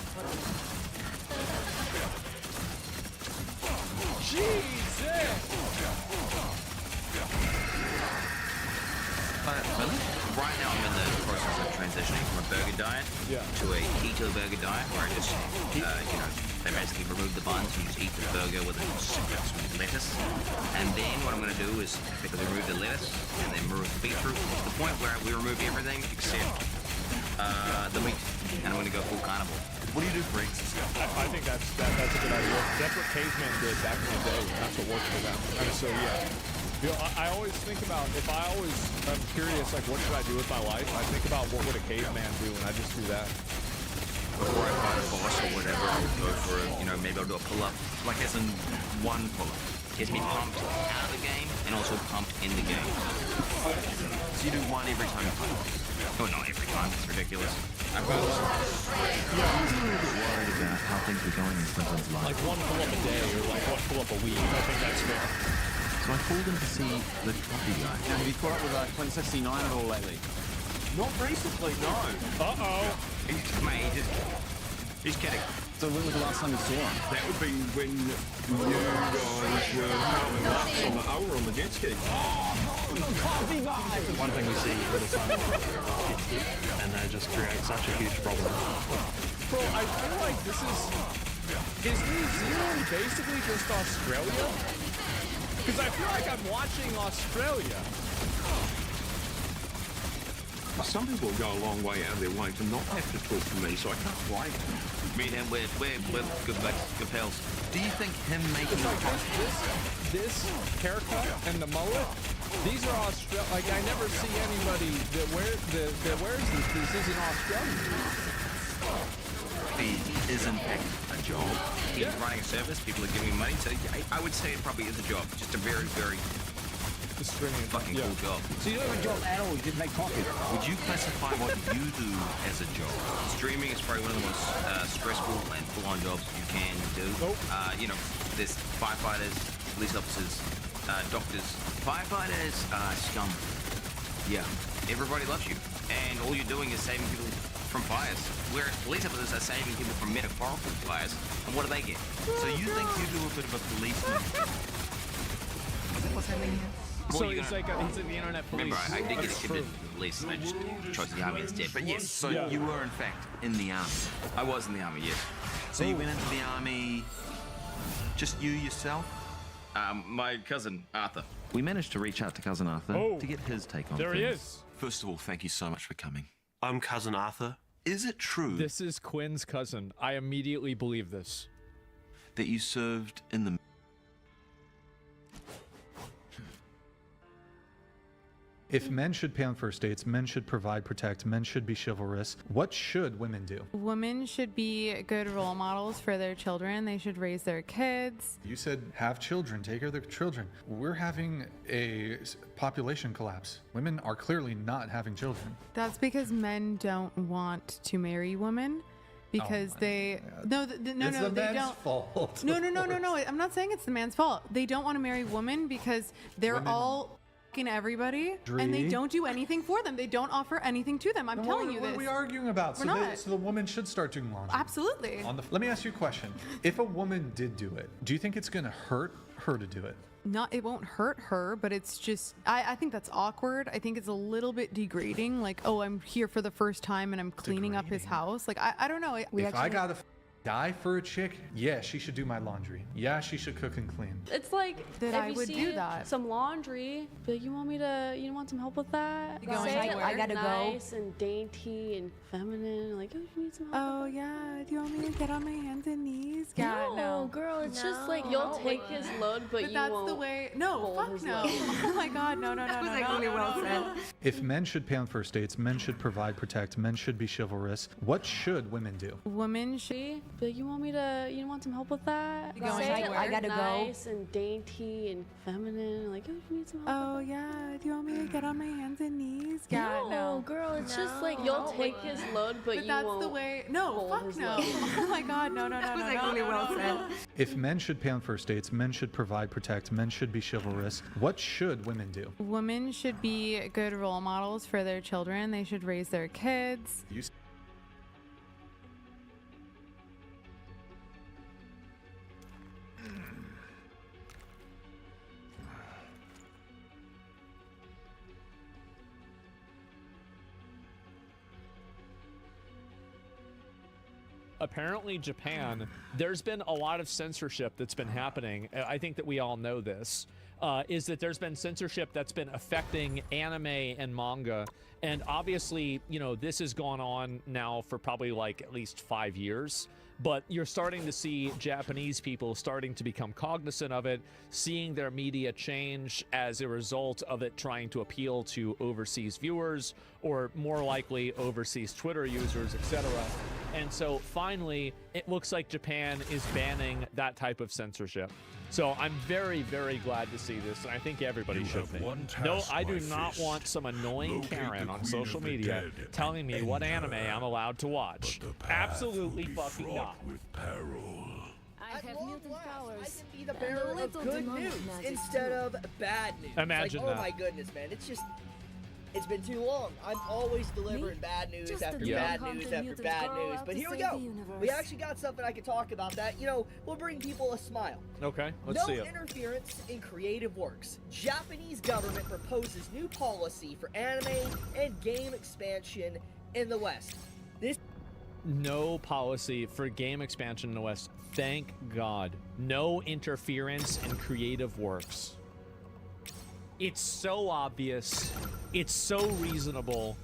Jesus! Right now, I'm in the process of transitioning from a burger diet to a keto burger diet, where I just, they basically remove the buns and just eat the burger with sweet lettuce. And then what I'm going to do is basically remove the lettuce and then remove the beetroot to the point where we remove everything except the meat. And I'm going to go full carnivore. What do you do for exercise? I think that's a good idea. That's what cavemen did back in the day. That's what worked for them. And so, I always think about, I'm curious, like, what should I do with my life? I think about what would a caveman do, and I just do that. Before I fight a boss or whatever, I'll go for, maybe I'll do a pull-up. Like as in one pull-up? Gets me pumped out of the game and also pumped in the game. So you do one every time you play? Oh, not every time. It's ridiculous. I'm a little bit worried about how things are going in Clinton's life. Like one pull-up a day or like one pull-up a week. I think that's fair. So I called him to see the coffee guy. Now, have you caught up with Clint 69 at all lately? Not recently, no. Uh-oh. He's kidding. So when was the last time you saw him? That would be when you guys were coming up on the jet ski. Coffee guy! One thing we see all the time is and that just creates such a huge problem. Bro, I feel like is New Zealand basically just Australia? Because I feel like I'm watching Australia. Some people go a long way out of their way to not have to talk to me, so I can't blame them. Me and him, we're good pals. Do you think him making this haircut and the mullet, these are Australia. Like, I never see anybody that wears these pieces in Australia. He is in fact a job? He's running a service, people are giving him money, so I would say it probably is a job. Just a very, very fucking cool job. So you don't have a job at all, you just make coffee. Would you classify what you do as a job? Streaming is probably one of the most stressful and full-on jobs you can do. There's firefighters, police officers, doctors. Firefighters are scum. Yeah, everybody loves you, and all you're doing is saving people from fires. Whereas police officers are saving people from metaphorical fires, and what do they get? So you think you do a bit of a policeman? Is that what's happening here? So it's like he's in the internet police. Remember, I did get accepted to the police, and I just chose the army instead. But yes. So you were in fact in the army? I was in the army, yes. So you went into the army, just you yourself? My cousin, Arthur. We managed to reach out to Cousin Arthur to get his take on there things. He is. First of all, thank you so much for coming. I'm Cousin Arthur. Is it true This is Quinn's cousin. I immediately believe this. that you served in the... If men should pay on first dates, men should provide, protect, men should be chivalrous, what should women do? Women should be good role models for their children. They should raise their kids. You said have children, take care of their children. We're having a population collapse. Women are clearly not having children. That's because men don't want to marry women. Because they no It's they the man's don't. fault. No. I'm not saying it's the man's fault. They don't want to marry women because they're all f***ing everybody and they don't do anything for them. They don't offer anything to them. I'm telling you this. What are we arguing about? We're not. So the woman should start doing laundry. Absolutely. Let me ask you a question. If a woman did do it, do you think it's going to hurt her to do it? It won't hurt her, but it's just I think that's awkward. I think it's a little bit degrading. Like, oh, I'm here for the first time and I'm cleaning up his house. Like, I don't know. If I gotta die for a chick, yeah, she should do my laundry. Yeah, she should cook and clean. It's like that if I you would see do that. some laundry, be like, you want some help with that? You going Say anywhere? I gotta nice and dainty and feminine. Like, oh, you need some help. Oh yeah, do you want me to get on my hands and knees? No, girl, it's just like you'll take his load, but you that's won't. the way. No, fuck his no. load. Oh my god, no. That was actually well said. If men should pay on first dates, men should provide, protect, men should be chivalrous, what should women do? Women should be like, you want some help with that? You going Say anywhere? I gotta nice and dainty and feminine. Like, oh, you need some help. Oh yeah, do you want me to get on my hands and knees? No, girl, it's just like you'll take his load, but you that's won't. the way. No, fuck no. Oh my god, no. That was actually well said. If men should pay on first dates, men should provide, protect, men should be chivalrous, what should women do? Women should be good role models for their children. They should raise their kids. Apparently Japan, there's been a lot of censorship that's been happening. I think that we all know this, is that there's been censorship that's been affecting anime and manga. And obviously, this has gone on now for probably like at least 5 years. But you're starting to see Japanese people starting to become cognizant of it, seeing their media change as a result of it trying to appeal to overseas viewers, or more likely overseas Twitter users, etc. And so finally, it looks like Japan is banning that type of censorship. So I'm very, very glad to see this, and I think everybody should be. No, I do not want some annoying Karen on social media telling me what anime I'm allowed to watch. Absolutely fucking not. I have mutant powers. I can be the bearer of good news instead of bad news. Imagine like, that. Oh my goodness, man. It's been too long. I'm always delivering bad news after bad news after bad news. But here we go. We actually got something I can talk about that, will bring people a smile. Okay, let's see it. No interference in creative works. Japanese government proposes new policy for anime and game expansion in the West. No policy for game expansion in the West. Thank God. No interference in creative works. It's so obvious. It's so reasonable.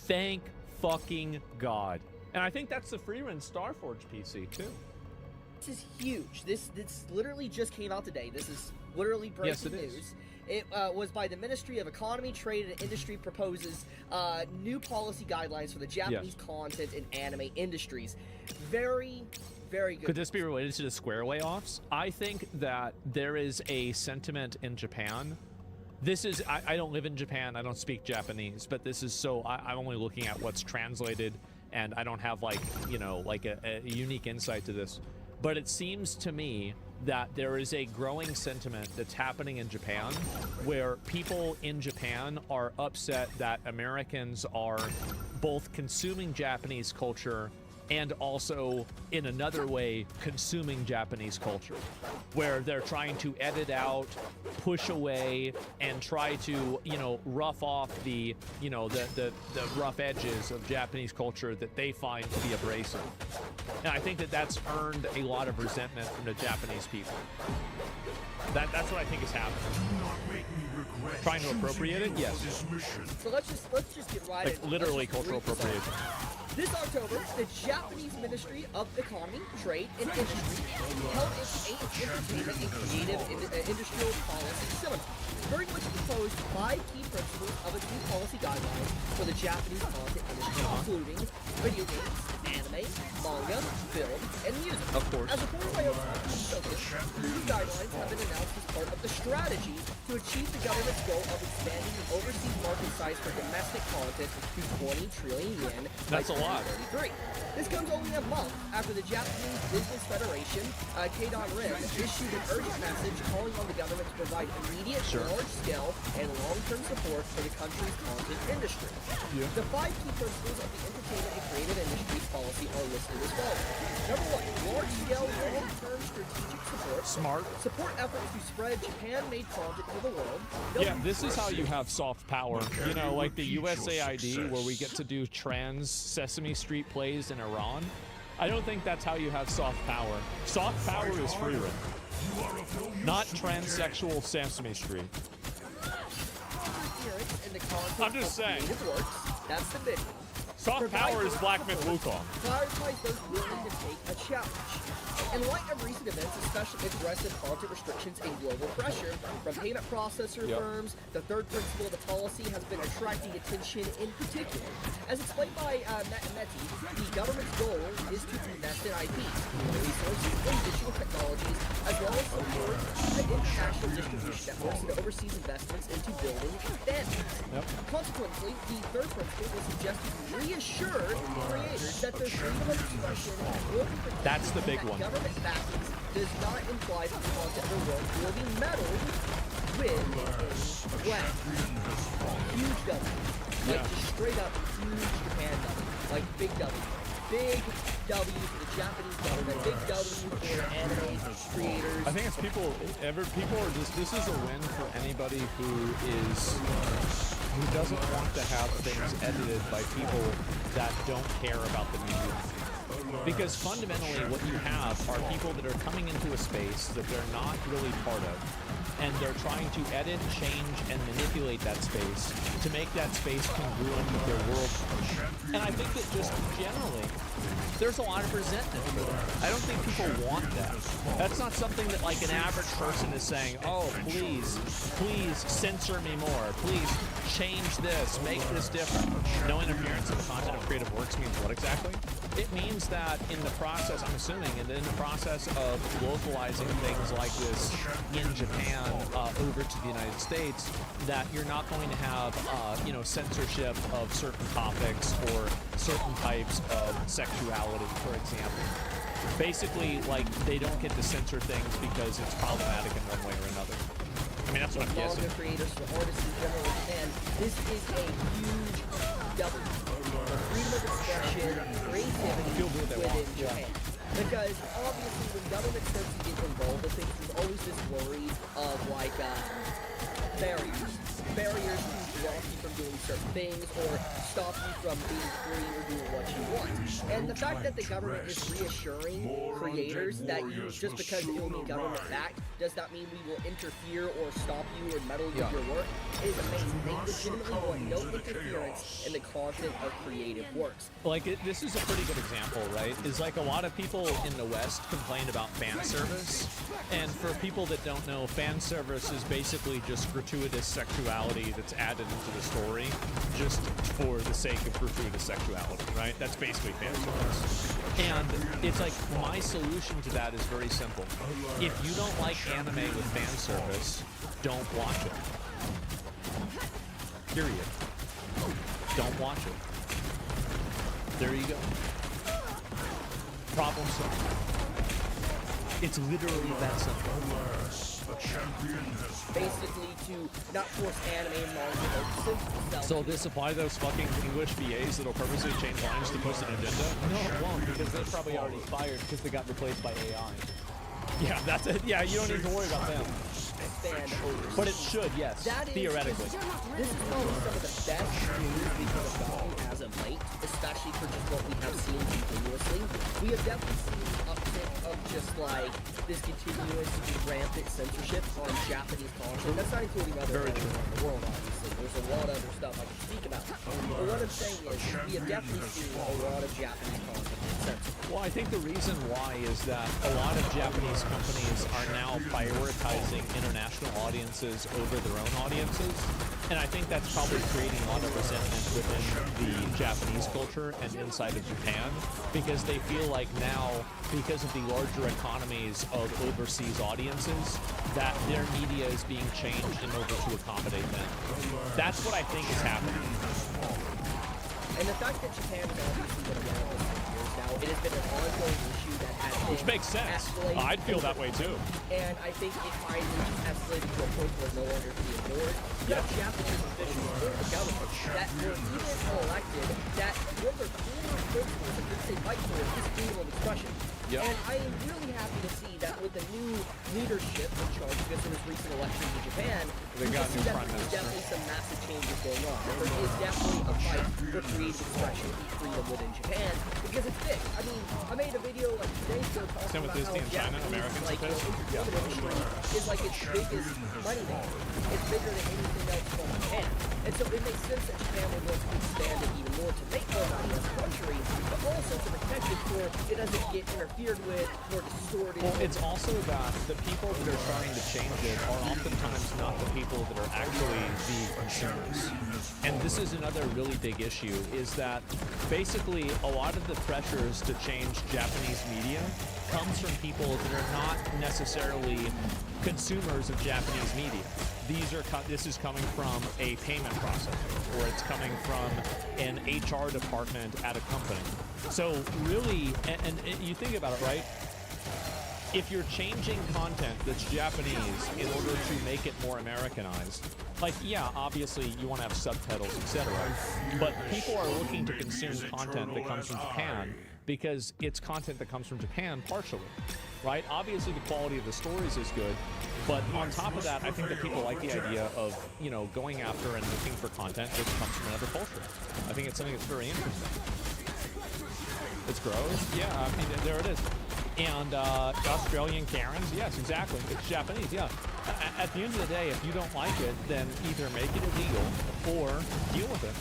Thank fucking God. And I think that's the Freeman Starforge PC too. This is huge. This literally just came out today. This is literally breaking news. It was by the Ministry of Economy, Trade, and Industry proposes new policy guidelines for the Japanese content and anime industries. Very, very good. Could this be related to the Square layoffs? I think that there is a sentiment in Japan. This is, I don't live in Japan, I don't speak Japanese, but this is so, I'm only looking at what's translated, and I don't have like, a unique insight to this. But it seems to me that there is a growing sentiment that's happening in Japan where people in Japan are upset that Americans are both consuming Japanese culture and also in another way consuming Japanese culture, where they're trying to edit out, push away, and try to, rough off the rough edges of Japanese culture that they find to be abrasive. And I think that that's earned a lot of resentment from the Japanese people. That's what I think is happening. Trying to appropriate it? Yes. So let's just get right into it. Literally cultural appropriation. This October, the Japanese Ministry of Economy, Trade, and Industry held its 8th Entertainment and Creative Industrial Policy Seminar. during which he proposed 5 key principles of its new policy guidelines for the Japanese content industry, including video games, anime, manga, film, and music. Of course. As reported by the new guidelines have been announced as part of the strategy to achieve the government's goal of expanding the overseas market size for domestic content to 20 trillion yen That's a lot. 2033. This comes only a month after the Japanese Business Federation, K.RIN, issued an urgent message calling on the government to provide immediate, large-scale, and long-term support for the country's content industry. Yeah. The 5 key principles of the entertainment and creative industries policy are listed as follows. Number 1, large-scale, long-term strategic support. Smart. Support efforts to spread Japan-made content to the world. Yeah, this is how you have soft power. You know, like the USAID, where we get to do trans Sesame Street plays in Iran. I don't think that's how you have soft power. Soft power is freedom, not transsexual Sesame Street. I'm just saying. That's the big one. Soft power is Black Myth Wukong. Prioritize those willing to take a challenge. In light of recent events, especially aggressive content restrictions and global pressure from payment processor firms, the third principle of the policy has been attracting attention in particular. As explained by Meti, the government's goal is to invest in IP, resources, and digital technologies, as well as support international distribution networks and overseas investments into building standards. Consequently, the third principle was suggested to reassure creators that their freedom of expression will be protected. That's the big one. Government backings does not imply that the content of the world will be meddled with in way. Huge W. Like just straight up huge Japan W. Like big W. Big W for the Japanese government. Big W for anime creators. I think it's people are just, this is a win for anybody who doesn't want to have things edited by people that don't care about the media. Because fundamentally what you have are people that are coming into a space that they're not really part of, and they're trying to edit, change, and manipulate that space to make that space congruent with their world. And I think that just generally, there's a lot of resentment for that. I don't think people want that. That's not something that like an average person is saying, oh, please censor me more. Please change this, make this different. No interference in the content of creative works means what exactly? It means that in the process, I'm assuming, and in the process of localizing things like this in Japan over to the United States, that you're not going to have, censorship of certain topics or certain types of sexuality, for example. Basically, like, they don't get to censor things because it's problematic in one way or another. I mean, that's what I'm guessing. Manga creators, for artists in general, and this is a huge W. Freedom of expression, creativity within Japan. Because obviously when government starts to get involved with things, there's always this worry of like barriers to block you from doing certain things or stop you from being free or doing what you want. And the fact that the government is reassuring creators that you, just because it will be government backed does not mean we will interfere or stop you or meddle with your work is amazing. They legitimately want no interference in the content of creative works. Like, this is a pretty good example, right? Is like a lot of people in the West complain about fan service. And for people that don't know, fan service is basically just gratuitous sexuality that's added into the story just for the sake of gratuitous sexuality, right? That's basically fan service. And it's like, my solution to that is very simple. If you don't like anime with fan service, don't watch it. Period. Don't watch it. There you go. Problem solved. It's literally that simple. Basically, to not force anime and manga. So this apply those fucking English VAs that'll purposely change lines to post an agenda? No, it won't, because they're probably already fired because they got replaced by AI. Yeah, that's it. Yeah, you don't need to worry about them. But it should, yes, theoretically. This is probably some of the best news we could have gotten as of late, especially for just what we have seen continuously. We have definitely seen an uptick of just like this continuous rampant censorship on Japanese content. That's not including other countries around the world, obviously. There's a lot of other stuff I can speak about. But what I'm saying is, we have definitely seen a lot of Japanese content sensible. Well, I think the reason why is that a lot of Japanese companies are now prioritizing international audiences over their own audiences. And I think that's probably creating a lot of resentment within the Japanese culture and inside of Japan, because they feel like now, because of the larger economies of overseas audiences, that their media is being changed in order to accommodate them. That's what I think is happening. And the fact that Japan has obviously been around this for years now, it has been an ongoing issue that has been Which makes sense. escalated. I'd feel that way too. And I think it finally just escalated to a point where no longer can be ignored. You have Japanese officials in the government that were even elected that one of their core principles of things they fight for is freedom of expression. Yep. And I am really happy to see that with the new leadership in charge because of this recent elections in Japan, They got a new prime there's minister. definitely some massive changes going on. There is definitely a fight for creative expression and freedom within Japan because it's big. I mean, I made a video like today ago talking Same with about how Disney in China, Japanese, Americans like, are pissed. entertainment industry is like its biggest money maker. It's bigger than anything else from Japan. And so it makes sense that Japan would want to expand it even more to make more money as a country, but also to protect it for it doesn't get interfered with or distorted. Well, it's also that the people that are trying to change it are oftentimes not the people that are actually the consumers. And this is another really big issue, is that basically a lot of the pressures to change Japanese media comes from people that are not necessarily consumers of Japanese media. This is coming from a payment processor, or it's coming from an HR department at a company. So really, and you think about it, right? If you're changing content that's Japanese in order to make it more Americanized, like, yeah, obviously you want to have subtitles, etc. But people are looking to consume content that comes from Japan because it's content that comes from Japan partially, right? Obviously the quality of the stories is good, but on top of that, I think that people like the idea of, you know, going after and looking for content that comes from another culture. I think it's something that's very interesting. It's gross? Yeah, I mean, there it is. And Australian Karens, yes, exactly. It's Japanese, yeah. At the end of the day, if you don't like it, then either make it illegal or deal with it.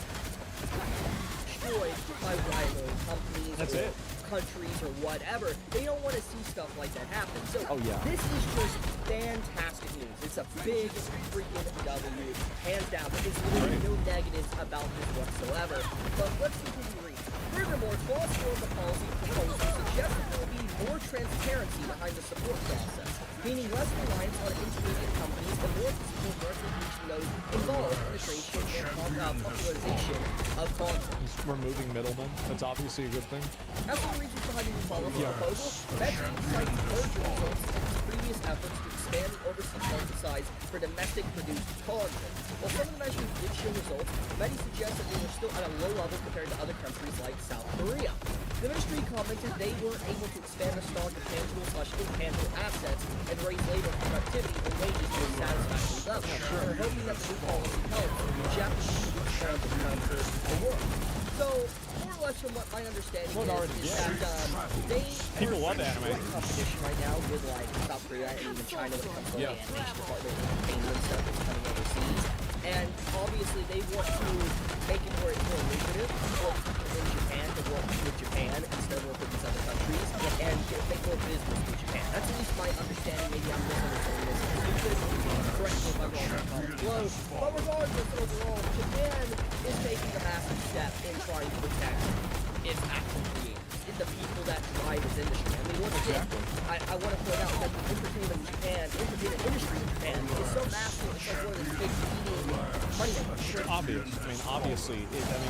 Destroyed by rival companies That's or it. countries or whatever. They don't want to see stuff like that happen. So Oh, yeah. this is just fantastic news. It's a big freaking W, hands down. There's literally no negatives about this whatsoever. But let's continue reading. Furthermore, clause 4 of the policy proposal suggests that there will be more transparency behind the support process, meaning less reliance on intermediate companies and more support directly reaching those involved in the creation and popularization of content. Just removing middlemen. That's obviously a good thing. As for the reasons behind the new policy proposal, Metro cites merger results in its previous efforts to expand the overseas market size for domestic produced content. While some of the measures did show results, many suggest that they were still at a low level compared to other countries like South Korea. The ministry commented they weren't able to expand the stock of tangible/intangible assets and raise labor productivity and wages to a satisfactory level. They're hoping that the new policy helps Japanese return to conquer the world. So, more or less from what my understanding is that they People love are in anime. direct competition right now with like South Korea and even China when it comes to the animation department and entertainment stuff that's coming overseas. And obviously they want to make it where it's more lucrative for people in Japan to work with Japan instead of work with these other countries and make more business with Japan. That's at least my understanding. Maybe I'm misunderstanding this. You could correct me if I'm wrong in the comments below. But regardless, overall, Japan is taking a massive step in trying to protect its actual creators, the people that drive this industry. I mean, once again, I want to point out that the entertainment industry in Japan is so massive. It's like one of these big eating money makers. Obvious. I mean, obviously,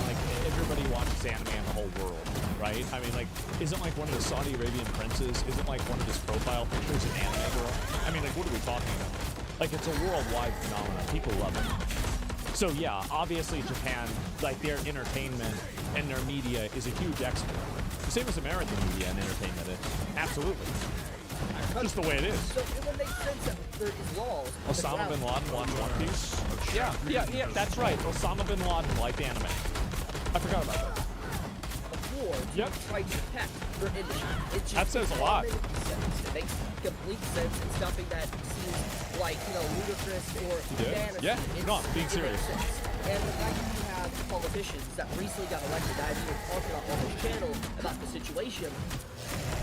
like everybody watches anime in the whole world, right? I mean, like, isn't like one of the Saudi Arabian princes, isn't like one of his profile pictures an anime girl? I mean, like, what are we talking about? Like, it's a worldwide phenomenon. People love it. So yeah, obviously Japan, like their entertainment and their media is a huge export. The same as American media and entertainment is. Absolutely. Just the way it is. So it would make sense that there is laws. Osama bin Laden watched One Piece? Yeah, that's right. Osama bin Laden liked anime. I forgot about that. War to try to protect their industry. It just That says a lot. It makes complete sense. It's nothing that seems like, ludicrous or fantasy. Yeah, no, being serious. And the fact that you have politicians politicians that recently got elected that I've even talked about on this channel about the situation,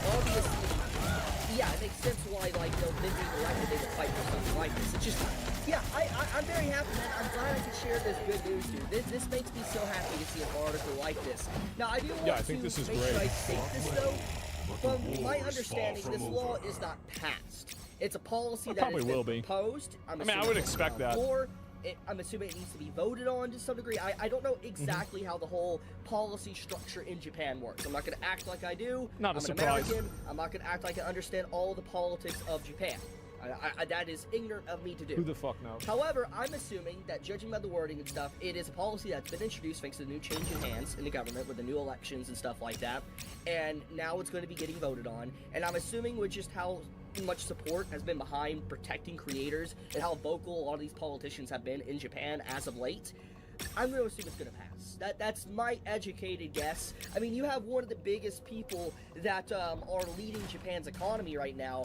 obviously, yeah, it makes sense why, like, you know, them being elected, they would fight for something like this. It's just, yeah, I'm very happy, man. I'm glad I could share this good news here. This makes me so happy to see an article like this. Now, I do want to make sure I state this, though. From my understanding, this law is not passed. It's a policy that has been proposed. I mean, I would expect that. I'm assuming it needs to be voted on to some degree. I don't know exactly how the whole policy structure in Japan works. I'm not going to act like I do. Not a surprise. American. I'm not going to act like I understand all the politics of Japan. That is ignorant of me to do. Who the fuck knows? However, I'm assuming that judging by the wording and stuff, it is a policy that's been introduced thanks to the new change in hands in the government with the new elections and stuff like that. And now it's going to be getting voted on. And I'm assuming with just how much support has been behind protecting creators and how vocal a lot of these politicians have been in Japan as of late, I'm going to assume it's going to pass. That's my educated guess. I mean, you have one of the biggest people that are leading Japan's economy right now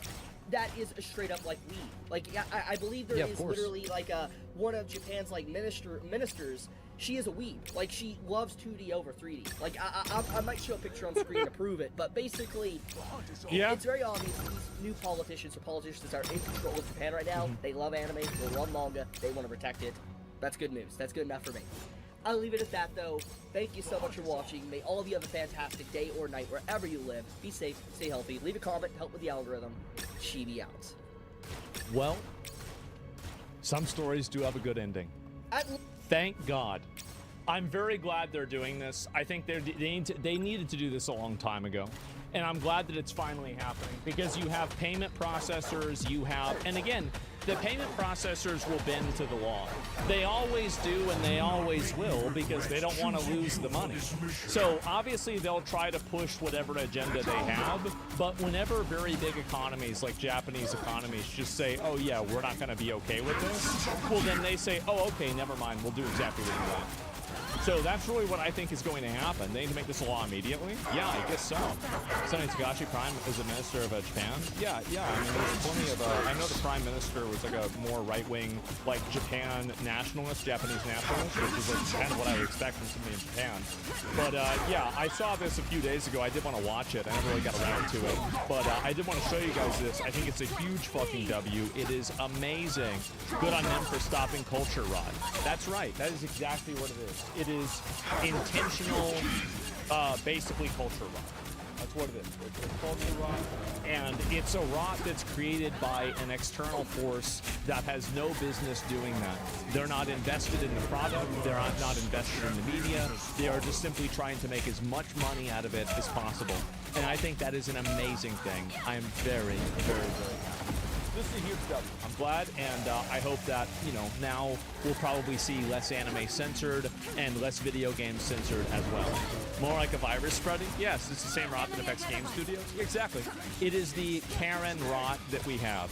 that is a straight up like weed. Like, I believe there is literally like one of Japan's like ministers. She is a weeb. Like, she loves 2D over 3D. Like, I might show a picture on screen to prove it, but basically, it's very obvious these new politicians or politicians that are in control of Japan right now, they love anime, they love manga, they want to protect it. That's good news. That's good enough for me. I'll leave it at that, though. Thank you so much for watching. May all of you have a fantastic day or night wherever you live. Be safe, stay healthy, leave a comment, help with the algorithm. Chibi out. Well, some stories do have a good ending. Thank God. I'm very glad they're doing this. I think they needed to do this a long time ago. And I'm glad that it's finally happening because you have payment processors, and again, the payment processors will bend to the law. They always do and they always will because they don't want to lose the money. So obviously they'll try to push whatever agenda they have, but whenever very big economies like Japanese economies just say, oh yeah, we're not going to be okay with this, well then they say, oh okay, never mind, we'll do exactly what you want. So that's really what I think is going to happen. They need to make this a law immediately? Yeah, I guess so. Sonny Tagashi Prime is the minister of Japan? Yeah. I mean, there's plenty of, I know the prime minister was like a more right-wing, like Japan nationalist, Japanese nationalist, which is like kind of what I would expect from somebody in Japan. But yeah, I saw this a few days ago. I did want to watch it. I never really got around to it. But I did want to show you guys this. I think it's a huge fucking W. It is amazing. Good on them for stopping culture rot. That's right. That is exactly what it is. It is intentional, basically culture rot. That's what it is. It's culture rot, and it's a rot that's created by an external force that has no business doing that. They're not invested in the product. They're not invested in the media. They are just simply trying to make as much money out of it as possible. And I think that is an amazing thing. I'm very, very, very happy. This is a huge W. I'm glad, and I hope that, you know, now we'll probably see less anime censored and less video games censored as well. More like a virus spreading? Yes, it's the same rot that affects game studios. Exactly. It is the Karen rot that we have.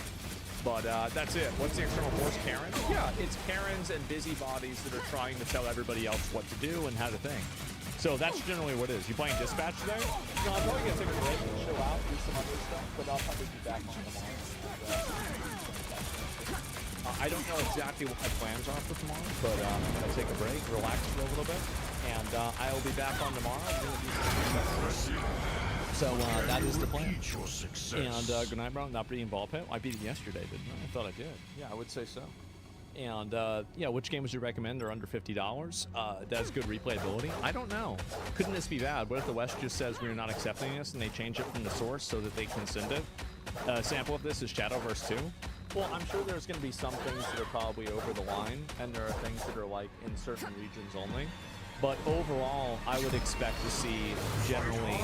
But that's it. What's the external force? Karen? Yeah, it's Karens and busybodies that are trying to tell everybody else what to do and how to think. So that's generally what it is. You playing Dispatch today? No, I'm probably going to take a break and chill out, do some other stuff, but I'll probably be back on tomorrow. I don't know exactly what my plans are for tomorrow, but I'm going to take a break, relax for a little bit, and I will be back on tomorrow. I'm going to do some so that is the plan. And good night, bro. Not beating ball pit. I beat it yesterday, didn't I? I thought I did. Yeah, I would say so. And yeah, which game would you recommend? They're under $50. That's good replayability. I don't know. Couldn't this be bad? What if the West just says we're not accepting this and they change it from the source so that they can send it? Sample of this is Shadowverse 2. Well, I'm sure there's going to be some things that are probably over the line, and there are things that are like in certain regions only. But overall, I would expect to see generally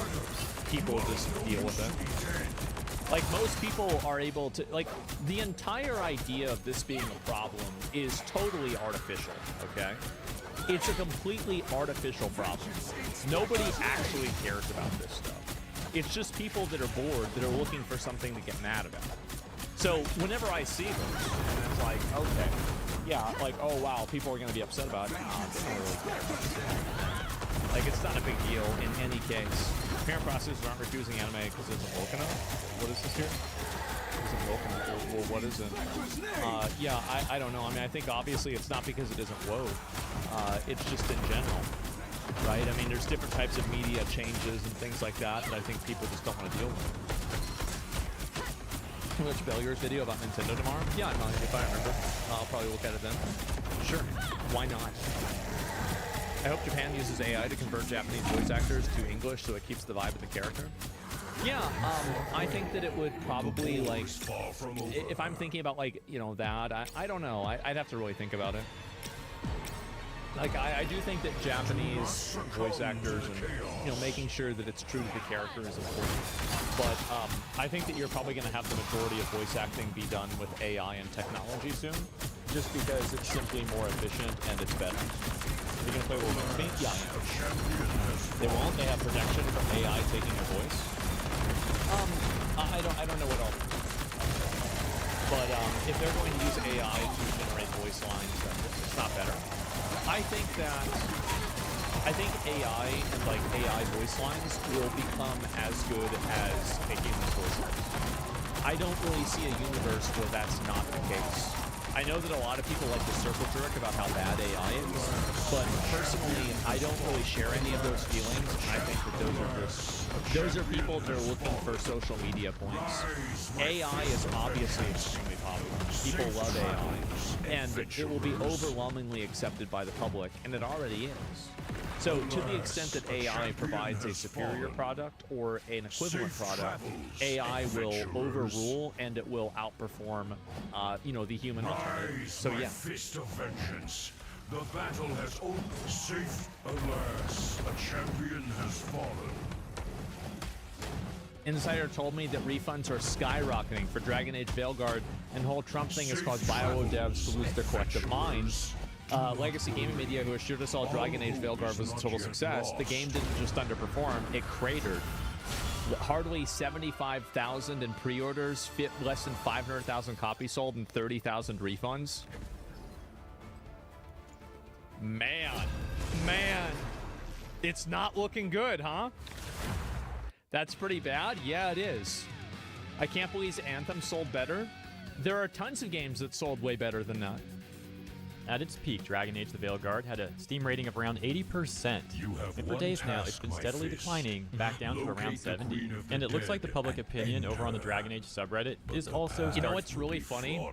people just deal with it. Like, most people are able to, like, the entire idea of this being a problem is totally artificial, okay? It's a completely artificial problem. Nobody actually cares about this stuff. It's just people that are bored that are looking for something to get mad about. So whenever I see this, and it's like, okay, yeah, like, oh wow, people are going to be upset about it. Like, it's not a big deal in any case. Parent processors aren't refusing anime because it isn't woke enough. What is this here? Isn't woke enough? Well, what is it? Yeah, I don't know. I mean, I think obviously it's not because it isn't woke. It's just in general. right? I mean, there's different types of media changes and things like that I think people just don't want to deal with. Can we watch Belliar's video about Nintendo tomorrow? Yeah, I might, if I remember. I'll probably look at it then. Sure. Why not? I hope Japan uses AI to convert Japanese voice actors to English so it keeps the vibe of the character. Yeah, I think that it would probably, like, if I'm thinking about, like, you know, that, I don't know. I'd have to really think about it. Like, I do think that Japanese voice actors and, you know, making sure that it's true to the character is important. But I think that you're probably going to have the majority of voice acting be done with AI and technology soon, just because it's simply more efficient and it's better. Are you going to play with me? Yeah. They won't. They have protection from AI taking your voice. I don't know what else. But if they're going to use AI to generate voice lines, then it's not better. I think AI and like AI voice lines will become as good as a human's voice lines. I don't really see a universe where that's not the case. I know that a lot of people like to circle jerk about how bad AI is, but personally, I don't really share any of those feelings, and I think that those are people that are looking for social media points. AI is obviously extremely popular. People love AI, and it will be overwhelmingly accepted by the public, and it already is. So to the extent that AI provides a superior product or an equivalent product, AI will overrule and it will outperform, you know, the human alternative. So yeah. Fist of vengeance. The battle has opened. Safe, alas, a champion has fallen. Insider told me that refunds are skyrocketing for Dragon Age Veilguard, and the whole Trump thing has caused bio devs to lose their collective minds. Legacy Gaming Media, who assured us all Dragon Age Veilguard was a total success, the game didn't just underperform, it cratered. Hardly 75,000 in pre-orders, less than 500,000 copies sold, and 30,000 refunds. Man, it's not looking good, huh? That's pretty bad? Yeah, it is. I can't believe Anthem sold better. There are tons of games that sold way better than that. At its peak, Dragon Age: The Veilguard had a Steam rating of around 80%, and for days now it's been steadily declining back down to around 70. And it looks like the public opinion over on the Dragon Age subreddit is also You know what's really funny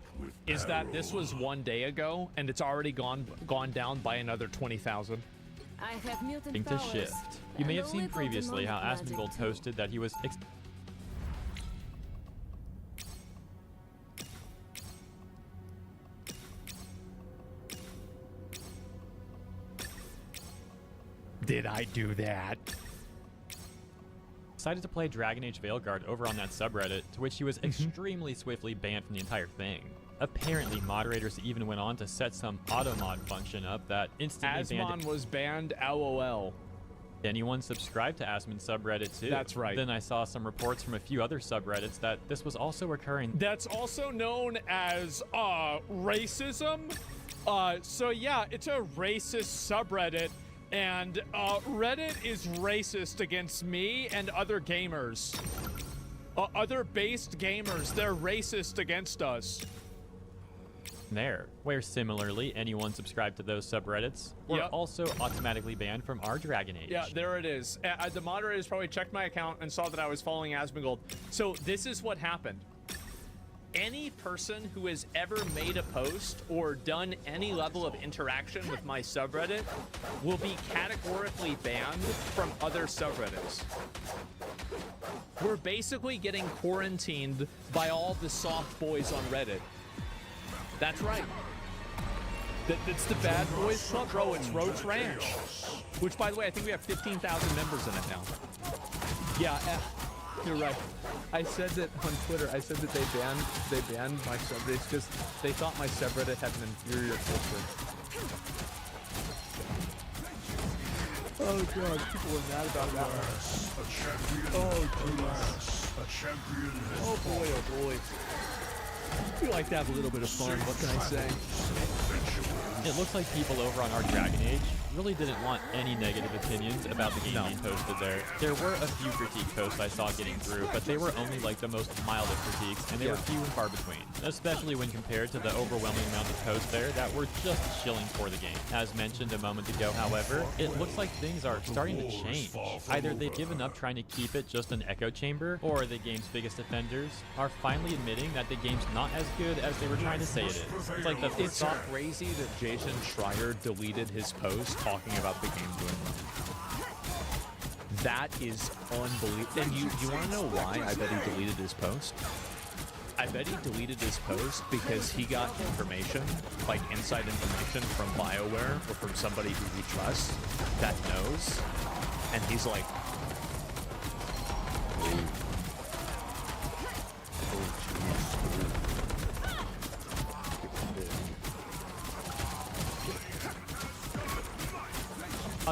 is that this was 1 day ago, and it's already gone down by another 20,000. I have mutant to shift. You may have seen previously how Asmongold posted that he was Did I do that? Decided to play Dragon Age Veilguard over on that subreddit, to which he was extremely swiftly banned from the entire thing. Apparently, moderators even went on to set some auto-mod function up that instantly banned... Asmon was banned, LOL. Anyone subscribed to Asmon's subreddit too. That's right. Then I saw some reports from a few other subreddits that this was also occurring. That's also known as racism. So yeah, it's a racist subreddit. And Reddit is racist against me and other gamers. Other based gamers, they're racist against us. There, where similarly, anyone subscribed to those subreddits were also automatically banned from our Dragon Age. Yeah, there it is. The moderators probably checked my account and saw that I was following Asmongold. So this is what happened. Any person who has ever made a post or done any level of interaction with my subreddit will be categorically banned from other subreddits. We're basically getting quarantined by all the soft boys on Reddit. That's right. That's the Bad Boys Club. Bro, it's Roach Ranch. Which, by the way, I think we have 15,000 members in it now. Yeah, you're right. I said that on Twitter. I said that they banned my subreddits because they thought my subreddit had an inferior culture. Oh god, people were mad about that one. Oh jeez. Oh boy, oh boy. We like to have a little bit of fun. What can I say? It looks like people over on our Dragon Age really didn't want any negative opinions about the game being posted there. There were a few critique posts I saw getting through, but they were only like the most mild of critiques, and they were few and far between, especially when compared to the overwhelming amount of posts there that were just shilling for the game. As mentioned a moment ago, however, it looks like things are starting to change. Either they've given up trying to keep it just an echo chamber, or the game's biggest offenders are finally admitting that the game's not as good as they were trying to say it is. It's like it's crazy that Jason Schreier deleted his post talking about the game doing well. That is unbelievable. And you want to know why I bet he deleted his post? I bet he deleted his post because he got information, like inside information from BioWare or from somebody who he trusts that knows, and he's like,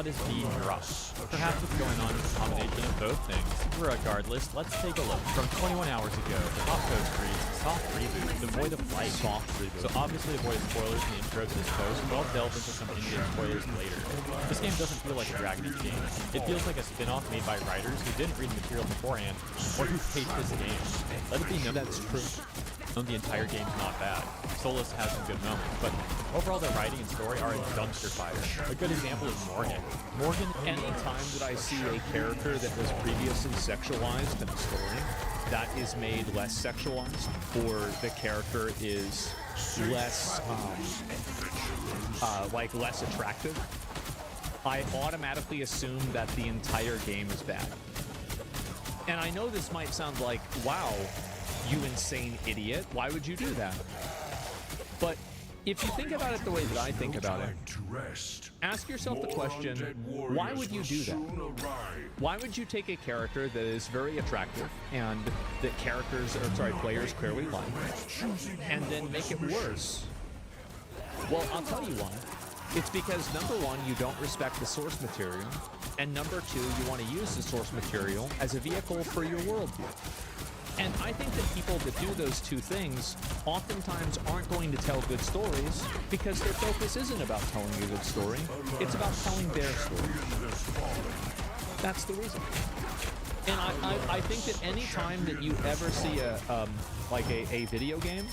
is being rushed. Perhaps what's going on is a combination of both things. Regardless, let's take a look. From 21 hours ago, the Top Post reads, soft reboot, devoid of light. Soft reboot. So obviously avoid spoilers in the intro to this post, but I'll delve into some in-game spoilers later. This game doesn't feel like a Dragon Age game. It feels like a spin-off made by writers who didn't read material beforehand, or who hate this game. Let it be known that's true. The entire game's not bad. Solus has some good moments, but overall the writing and story are a dumpster fire. A good example is Morgan. Anytime that I see a character that was previously sexualized in a story that is made less sexualized, or the character is less less attractive, I automatically assume that the entire game is bad. And I know this might sound like, wow, you insane idiot, why would you do that? But if you think about it the way that I think about it, ask yourself the question, why would you do that? Why would you take a character that is very attractive and that players clearly like, and then make it worse? Well, I'll tell you why. It's because, number one, you don't respect the source material, and number two, you want to use the source material as a vehicle for your worldview. And I think that people that do those two things oftentimes aren't going to tell good stories because their focus isn't about telling a good story. It's about telling their story. That's the reason. And I think that any time that you ever see a video game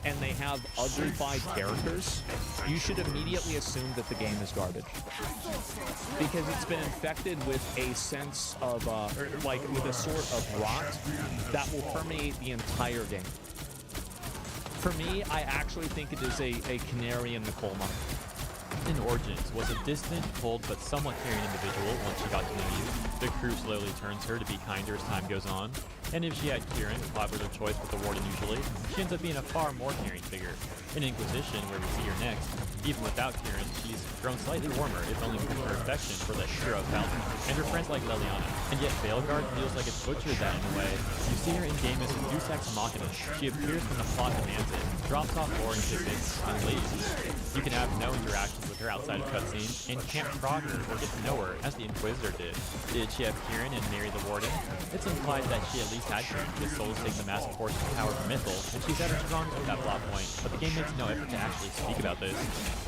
and they have uglified characters, you should immediately assume that the game is garbage. Because it's been infected with a sense of, with a sort of rot that will permeate the entire game. For me, I actually think it is a canary in the coal mine. In Origins was a distant, cold, but somewhat caring individual once she got to know you. The crew slowly turns her to be kinder as time goes on, and if she had Kieran, collaborative choice with the Warden usually, she ends up being a far more caring figure. In Inquisition, where we see her next, even without Kieran, she's grown slightly warmer, if only with her affection for the hero Falcon, and her friends like Leliana. And yet Veilguard feels like it's butchered that in a way. You see her in-game as a Deus Ex Machina. She appears when the plot demands it, drops off boring tidbits, and leaves. You can have no interactions with her outside of cutscenes, and can't prod her or get to know her as the Inquisitor did. Did she have Kieran and marry the Warden? It's implied that she at least had Kieran, with Solus taking the massive force of power from Mythal, and she's at her strongest at that plot point, but the game makes no effort to actually speak about this.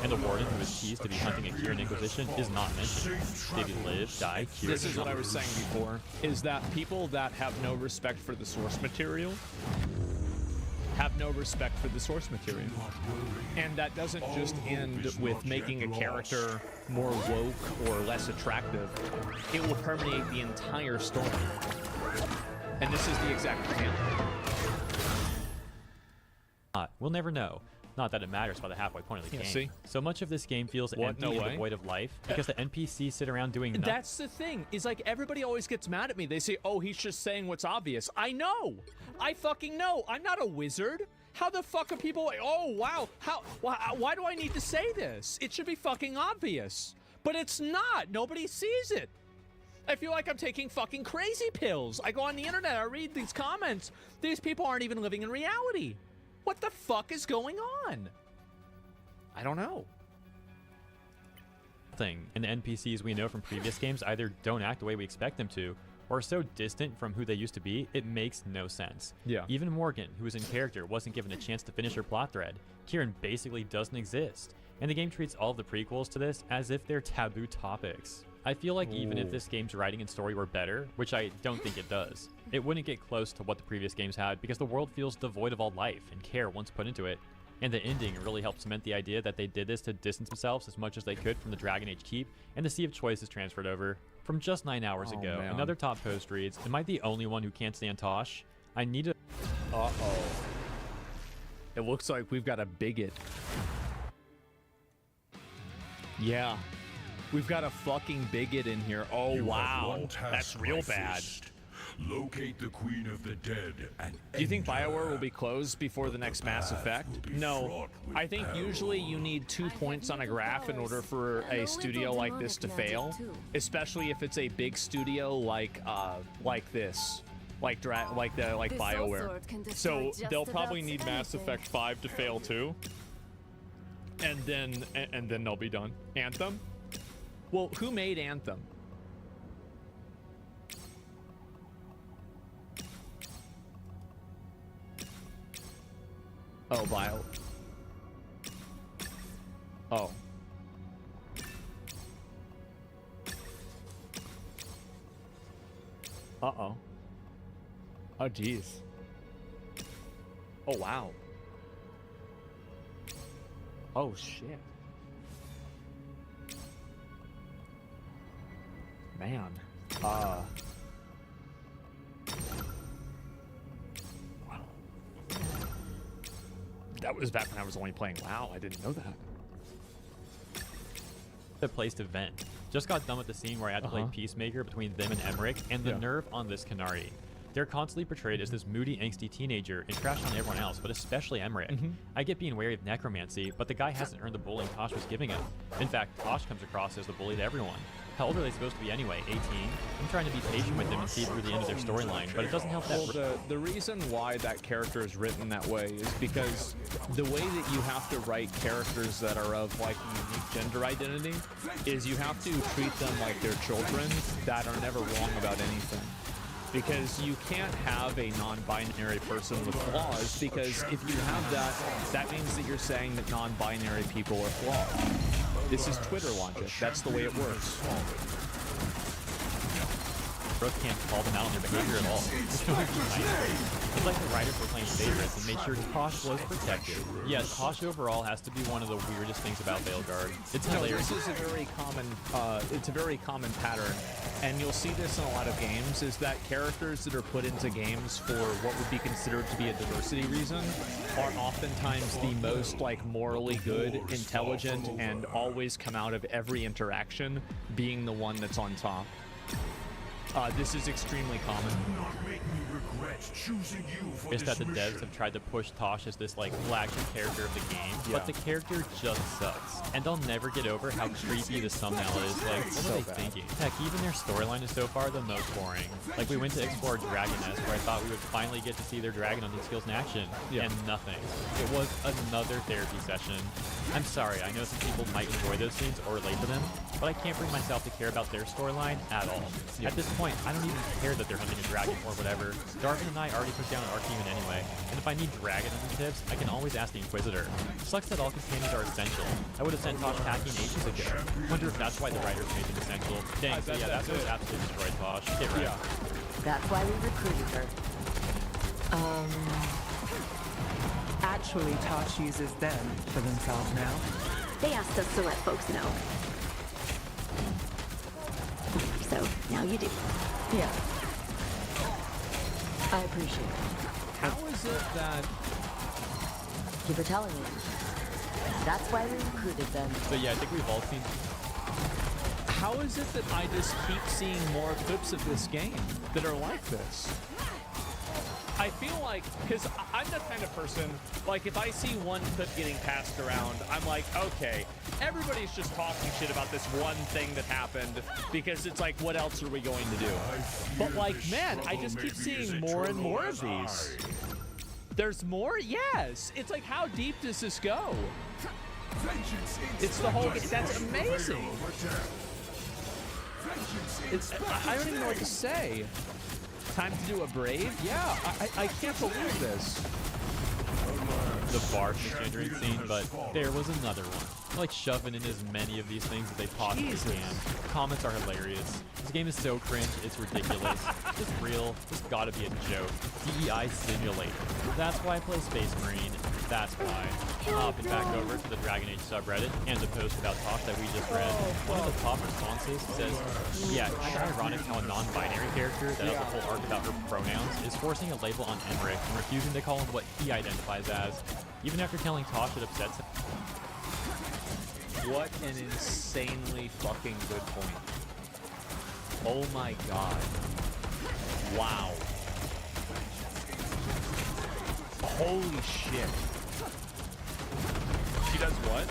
And the Warden, who is teased to be hunting a Kieran Inquisition, is not mentioned. Did he live, die, Kieran? This is what I was saying before, is that people that have no respect for the source material have no respect for the source material. And that doesn't just end with making a character more woke or less attractive. It will permeate the entire story. And this is the exact example. We'll never know. Not that it matters by the halfway point of the game. See? So much of this game feels empty and devoid of life because the NPCs sit around doing nothing. That's the thing, is like everybody always gets mad at me. They say, oh, he's just saying what's obvious. I know! I fucking know! I'm not a wizard! How the fuck are people like, oh, wow, why do I need to say this? It should be fucking obvious. But it's not! Nobody sees it! I feel like I'm taking fucking crazy pills. I go on the internet, I read these comments. These people aren't even living in reality. What the fuck is going on? I don't know. And the NPCs we know from previous games either don't act the way we expect them to, or are so distant from who they used to be, it makes no sense. Yeah. Even Morgan, who was in character, wasn't given a chance to finish her plot thread. Kieran basically doesn't exist. and the game treats all of the prequels to this as if they're taboo topics. I feel like even if this game's writing and story were better, which I don't think it does, it wouldn't get close to what the previous games had because the world feels devoid of all life and care once put into it. And the ending really helped cement the idea that they did this to distance themselves as much as they could from the Dragon Age keep, and the Sea of Choice is transferred over. From just 9 hours ago, man. another top post reads, "Am I the only one who can't stand Tosh? I need a..." Uh-oh. It looks like we've got a bigot. Yeah. We've got a fucking bigot in here. Oh, You have wow. one task, That's real my bad. fist. Locate the Queen of the Dead and Do you think BioWare will be closed before the next Mass Effect? No. I think usually you need 2 points on a graph in order for a studio like this to fail, especially if it's a big studio like this. Like BioWare. So they'll probably need Mass Effect 5 to fail too. And then they'll be done. Anthem? Well, who made Anthem? Oh, Bio. Oh. Uh-oh. Oh, jeez. Oh, wow. Oh, shit. Man. That was back when I was only playing WoW. I didn't know that. The place to vent. Just got done with the scene where I had to play Peacemaker between them and Emmerich, and the nerve on this Canary. They're constantly portrayed as this moody, angsty teenager and trash on everyone else, but especially Emmerich. I get being wary of necromancy, but the guy hasn't earned the bullying Tosh was giving him. In fact, Tosh comes across as the bully to everyone. How old are they supposed to be anyway? 18? I'm trying to be patient with them and see through the end of their storyline, but it doesn't help that... Well, the reason why that character is written that way is because the way that you have to write characters that are of like unique gender identity is you have to treat them like they're children that are never wrong about anything. Because you can't have a non-binary person with flaws, because if you have that, that means that you're saying that non-binary people are flawed. This is Twitter logic. That's the way it works. Brooke can't call them out on their behavior at all. It's like the writers were playing favorites and made sure Tosh was protected. Yeah, Tosh overall has to be one of the weirdest things about Veilguard. It's hilarious. This is a very common pattern, and you'll see this in a lot of games, is that characters that are put into games for what would be considered to be a diversity reason are oftentimes the most like morally good, intelligent, and always come out of every interaction being the one that's on top. This is extremely common. It's that the devs have tried to push Tosh as this like flagship character of the game, but the character just sucks. And I'll never get over how creepy the thumbnail is. Like, what are they thinking? Heck, even their storyline is so far the most boring. Like, we went to explore Dragoness, where I thought we would finally get to see their dragon on these skills in action, and nothing. It was another therapy session. I'm sorry, I know some people might enjoy those scenes or relate to them, but I can't bring myself to care about their storyline at all. At this point, I don't even care that they're hunting a dragon or whatever. Darvin and I already took down Archdemon anyway, and if I need dragon hunting tips, I can always ask the Inquisitor. Sucks that all companions are essential. I would have sent Tosh packing ages ago. Wonder if that's why the writers made them essential. Dang, so yeah, that's what absolutely destroyed Tosh. Get right. That's why we recruited her. Actually, Tosh uses them for themselves now. They asked us to let folks know. So, now you do. Yeah. I appreciate it. How is it that... You for telling me. That's why we recruited them. So yeah, I think we've all seen... How is it that I just keep seeing more clips of this game that are like this? I feel like, because I'm the kind of person, like, if I see one clip getting passed around, I'm like, okay, everybody's just talking shit about this one thing that happened, because it's like, what else are we going to do? But, like, man, I just keep seeing more and more of these. There's more? Yes! It's like, how deep does this go? It's the whole, that's amazing! It's, I don't even know what to say. Time to do a brave? Yeah, I can't believe this. The bar exchange scene, but there was another one. like shoving in as many of these things as they possibly can. Comments are hilarious. This game is so cringe, it's ridiculous. It's real. This gotta be a joke. DEI simulator. That's why I play Space Marine. That's why. Hopping back over to the Dragon Age subreddit and the post about Tosh that we just read. One of the top responses says, yeah, kind of ironic how a non-binary character that has a whole arc about her pronouns is forcing a label on Emmerich and refusing to call him what he identifies as, even after telling Tosh it upsets him. What an insanely fucking good point. Oh my god. Wow. Holy shit. She does what?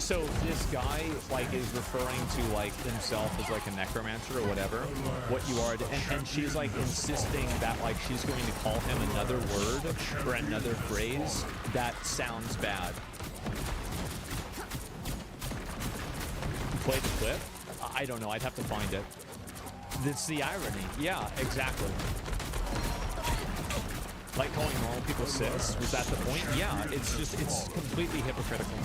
So this guy, like, is referring to, like, himself as, like, a necromancer or whatever, what you are, and she's, like, insisting that, like, she's going to call him another word or another phrase that sounds bad. Play the clip? I don't know. I'd have to find it. That's the irony. Yeah, exactly. Like calling normal people cis? Was that the point? Yeah, it's just, it's completely hypocritical.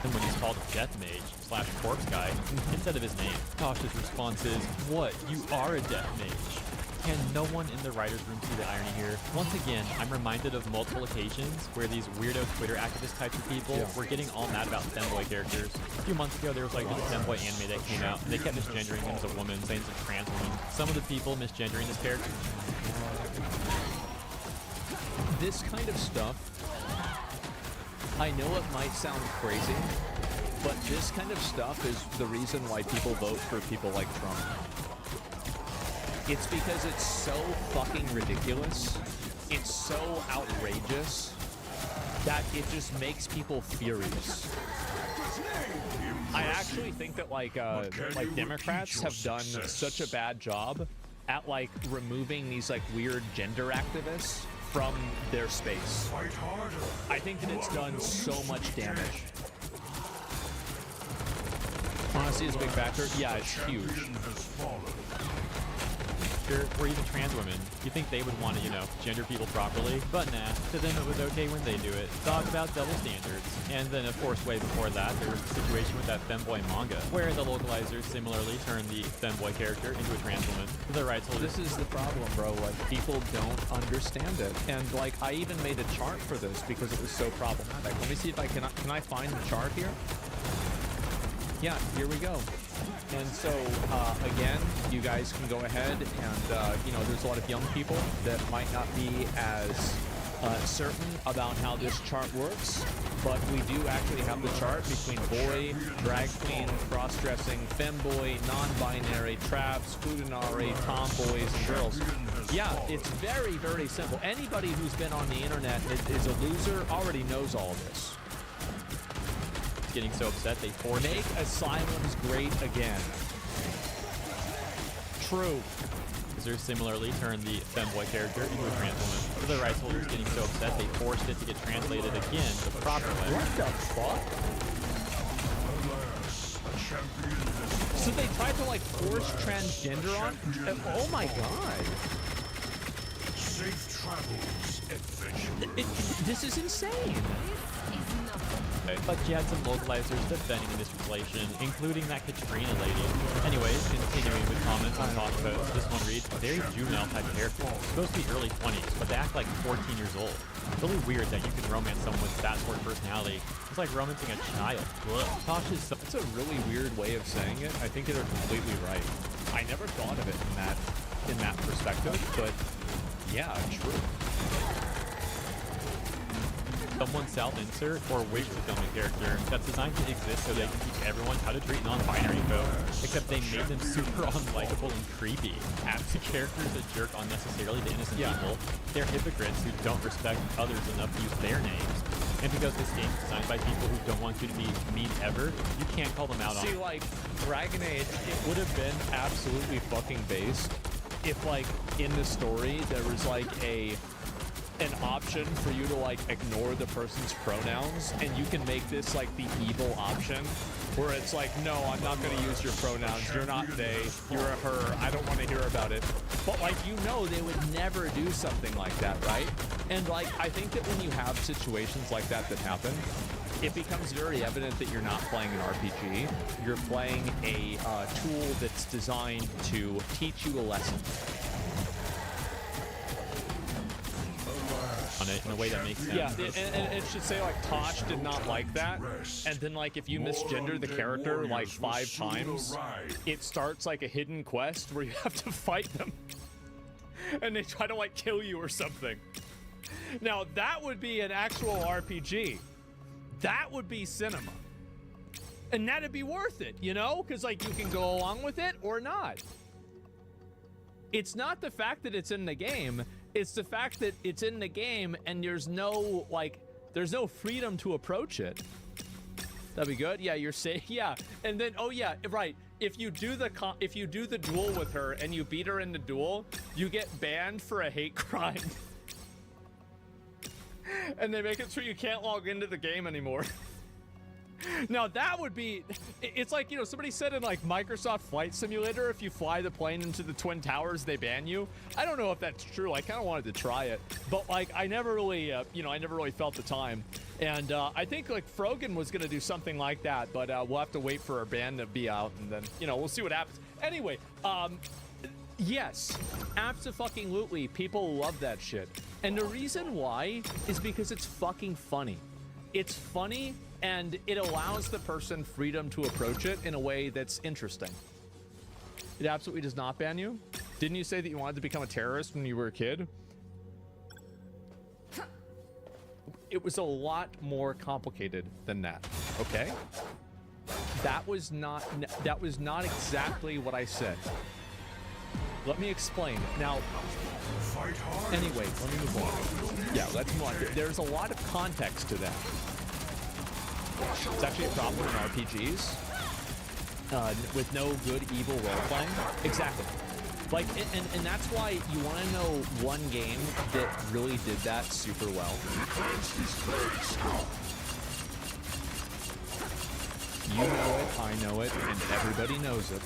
And when he's called Death Mage / Corpse Guy instead of his name, Tosh's response is, what? You are a Death Mage. Can no one in the writer's room see the irony here? Once again, I'm reminded of multiple occasions where these weirdo Twitter activist types of people were getting all mad about femboy characters. A few months ago, there was like this femboy anime that came out, and they kept misgendering him as a woman, saying it's a trans woman. Some of the people misgendering this character. This kind of stuff, I know it might sound crazy, but this kind of stuff is the reason why people vote for people like Trump. It's because it's so fucking ridiculous, it's so outrageous, that it just makes people furious. I actually think that like Democrats have done such a bad job at like removing these like weird gender activists from their space. I think that it's done so much damage. Honestly, it's a big factor. Yeah, it's huge. Or even trans women. You think they would want to, you know, gender people properly, but nah. To them it was okay when they do it. Talk about double standards. And then of course way before that, there was a situation with that femboy manga, where the localizers similarly turned the femboy character into a trans woman. The rights holders. This is the problem, bro. Like, people don't understand it. And like, I even made a chart for this because it was so problematic. Let me see if I can I find the chart here? Yeah, here we go. And so, again, you guys can go ahead and, you know, there's a lot of young people that might not be as certain about how this chart works, but we do actually have the chart between boy, drag queen, cross-dressing, femboy, non-binary, traps, futanari, tomboys, and girls. Yeah, it's very, very simple. Anybody who's been on the internet is a loser, already knows all this. Getting so upset they forced Make asylums great again. True. User similarly turned the femboy character into a trans woman. For the rights holders getting so upset they forced it to get translated again the proper way. What the fuck? So they tried to like force transgender on? Oh my god. Safe travels, adventure. This is insane. But you had some localizers defending this translation, including that Katrina lady. Anyways, continuing with comments on Talk Post, this one reads, very juvenile type character. Supposed to be early 20s, but they act like 14 years old. It's really weird that you can romance someone with that sort of personality. It's like romancing a child. Tosh is so That's a really weird way of saying it. I think they're completely right. I never thought of it in that perspective, but yeah, true. Someone self-insert or wish fulfillment character that's designed to exist so they can teach everyone how to treat non-binary folk, except they made them super unlikable and creepy. The characters that jerk unnecessarily to innocent people, they're hypocrites who don't respect others enough to use their names. And because this game is designed by people who don't want you to be mean ever, you can't call them out on it. See, like, Dragon Age, it would have been absolutely fucking based if, like, in the story there was, like, an option for you to like ignore the person's pronouns, and you can make this like the evil option where it's like, no, I'm not going to use your pronouns. You're not they, you're a her. I don't want to hear about it. But like, you know, they would never do something like that, right? And like, I think that when you have situations like that happen, it becomes very evident that you're not playing an RPG. You're playing a tool that's designed to teach you a lesson. On it in a way that makes sense. Yeah, and it should say like Tosh did not like that, and then like if you misgender the character like 5 times, it starts like a hidden quest where you have to fight them, and they try to like kill you or something. Now that would be an actual RPG. That would be cinema, and that'd be worth it, you know, because like you can go along with it or not. It's not the fact that it's in the game. It's the fact that it's in the game and there's no freedom to approach it. That'd be good. Yeah, you're saying, yeah. And then, oh yeah, right. If you do the duel with her and you beat her in the duel, you get banned for a hate crime. And they make it so you can't log into the game anymore. Now that would be, it's like, you know, somebody said in like Microsoft Flight Simulator, if you fly the plane into the Twin Towers, they ban you. I don't know if that's true. I kind of wanted to try it, but like, I never really, I never really felt the time. And I think like Frogan was going to do something like that, but we'll have to wait for our ban to be out, and then, you know, we'll see what happens. Anyway, yes, abso-fucking-lutely, people love that shit. And the reason why is because it's fucking funny. It's funny, and it allows the person freedom to approach it in a way that's interesting. It absolutely does not ban you. Didn't you say that you wanted to become a terrorist when you were a kid? It was a lot more complicated than that, okay? That was not exactly what I said. Let me explain. Now, anyway, let me move on. Yeah, let's move on. There's a lot of context to that. It's actually a problem in RPGs with no good evil role-playing. Exactly. Like, and that's why you want to know one game that really did that super well. You know it, I know it, and everybody knows it.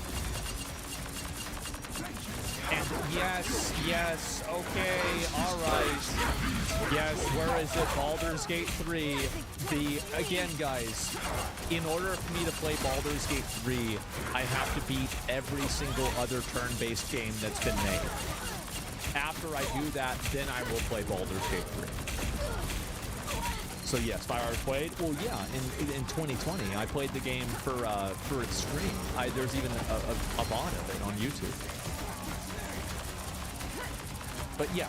And yes, okay, all right. Yes, where is it? Baldur's Gate 3. Again, guys, in order for me to play Baldur's Gate 3, I have to beat every single other turn-based game that's been made. After I do that, then I will play Baldur's Gate 3. So yes, 5 hours played. Well, yeah, in 2020, I played the game for its stream. There's even a VOD of it on YouTube. But yeah,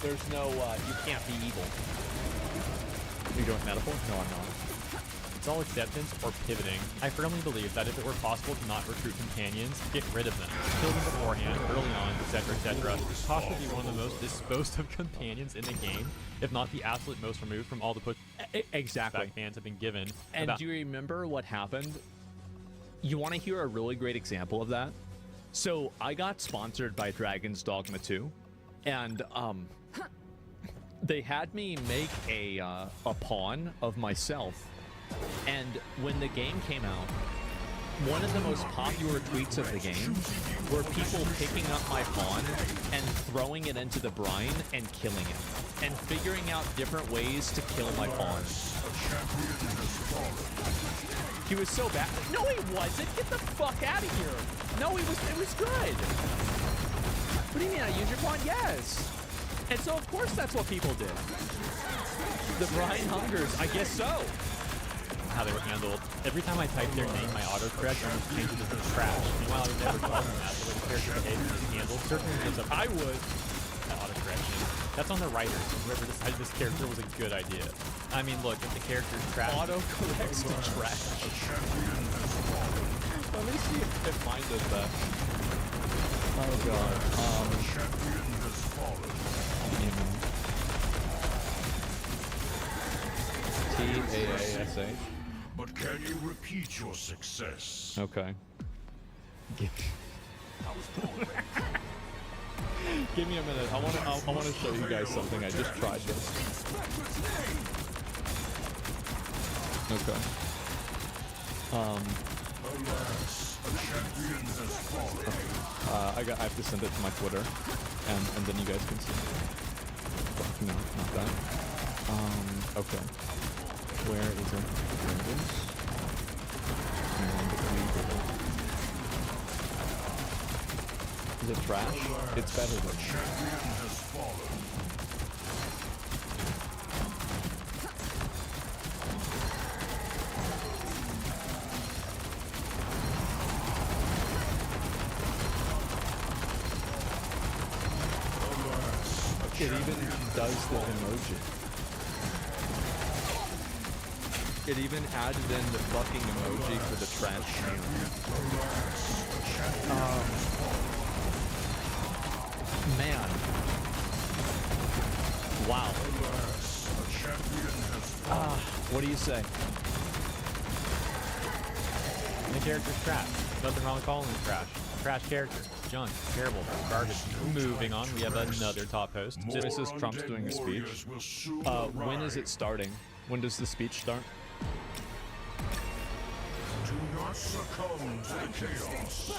there's no, you can't be evil. Are you doing metaphor? No, I'm not. It's all acceptance or pivoting. I firmly believe that if it were possible to not recruit companions, get rid of them, kill them beforehand, early on, etc., etc., Tosh would be one of the most disposed of companions in the game, if not the absolute most removed from all the push exactly fans have been given. And do you remember what happened? You want to hear a really great example of that? So I got sponsored by Dragon's Dogma 2. And they had me make a pawn of myself, and when the game came out, one of the most popular tweets of the game were people picking up my pawn and throwing it into the brine and killing it, and figuring out different ways to kill my pawn. He was so bad. No, he wasn't. Get the fuck out of here. No, it was good. What do you mean, I use your pawn? Yes. And so, of course, that's what people did. The Brian Hungers, I guess so. How they were handled. Every time I typed their name, my autocorrect almost changed it to trash. Meanwhile, I would never tell them that. The way the character behaves is handled. Certainly gives up. I would. Autocorrection. That's on the writers. Whoever decided this character was a good idea. I mean, look, if the character's trash. Autocorrects to trash. Let me see if mine does that. Oh god. TAASH. But can you repeat your success? Okay. Give me a minute. I want to show you guys something. I just tried this. Okay. I have to send it to my Twitter, and then you guys can see. No, not that. Okay. Where is it? There it is. And is it trash? It's better than it even does the emoji. It even added in the fucking emoji for the trash can. Man. Wow. What do you say? The character's trash. Nothing wrong with calling him trash. Trash character. Junk. Terrible. Garbage. Moving on, we have another top post. This is Trump's doing a speech. When is it starting? When does the speech start? Do not succumb to the chaos.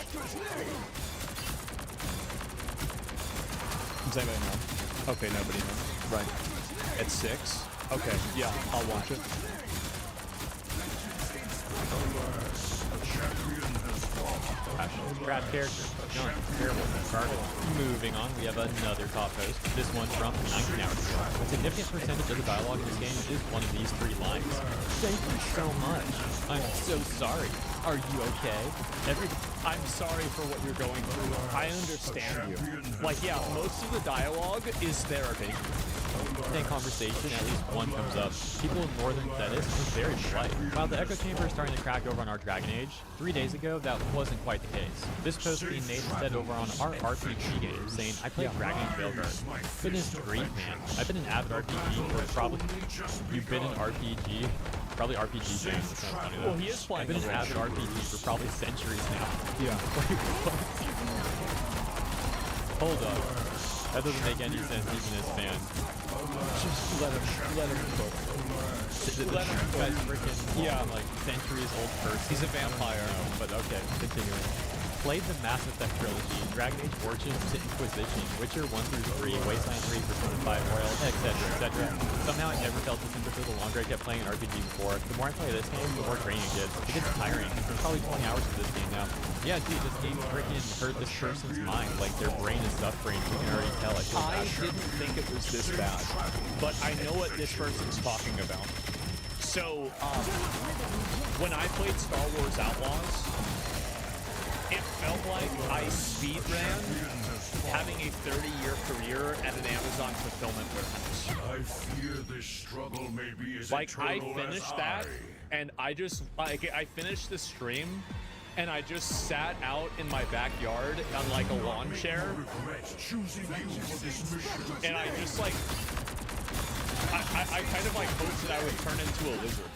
Does anybody know? Okay, nobody knows. Right. At 6? Okay, yeah, I'll watch it. Trash character. Junk. Terrible. Garbage. Moving on, we have another top post. This one from 19 hours ago. A significant percentage of the dialogue in this game is one of these 3 lines. Thank you so much. I'm so sorry. Are you okay? I'm sorry for what you're going through. I understand you. Like, yeah, most of the dialogue is therapy. In conversation, at least one comes up. People in Northern Thetis are very polite. While the echo chamber is starting to crack over on our Dragon Age, 3 days ago that wasn't quite the case. This post being made instead over on our RPG game, saying I played Dragon Age Veilguard. Goodness grief, man. I've been an avid RPG for probably... You've been an RPG? Probably RPG fan. That sounds funny though. Well, he is playing. I've been an avid RPG for probably centuries now. Yeah. Hold up. That doesn't make any sense even as fans. Just let him cook. Let him guy's freaking like centuries old person. He's a vampire. No, but okay, continuing. Played the Mass Effect trilogy, Dragon Age Origins to Inquisition, Witcher 1 through 3, Wasteland 3, Persona 5 Royal, etc., etc. Somehow I never felt this sympathy the longer I kept playing an RPG before. The more I play this game, the more draining it gets. It gets tiring. There's probably 20 hours of this game now. Yeah, dude, this game freaking hurt this person's mind. Like, their brain is suffering. You can already tell. I didn't think it was this bad, but I know what this person's talking about. So, when I played Star Wars Outlaws, it felt like I speedran having a 30-year career at an Amazon fulfillment warehouse. I fear this struggle may be as like, I eternal finished as that, and I just, like, I finished the stream, and I just sat out in my backyard on, like, a lawn chair, and I just, like, I kind of, like, hoped that I would turn into a lizard.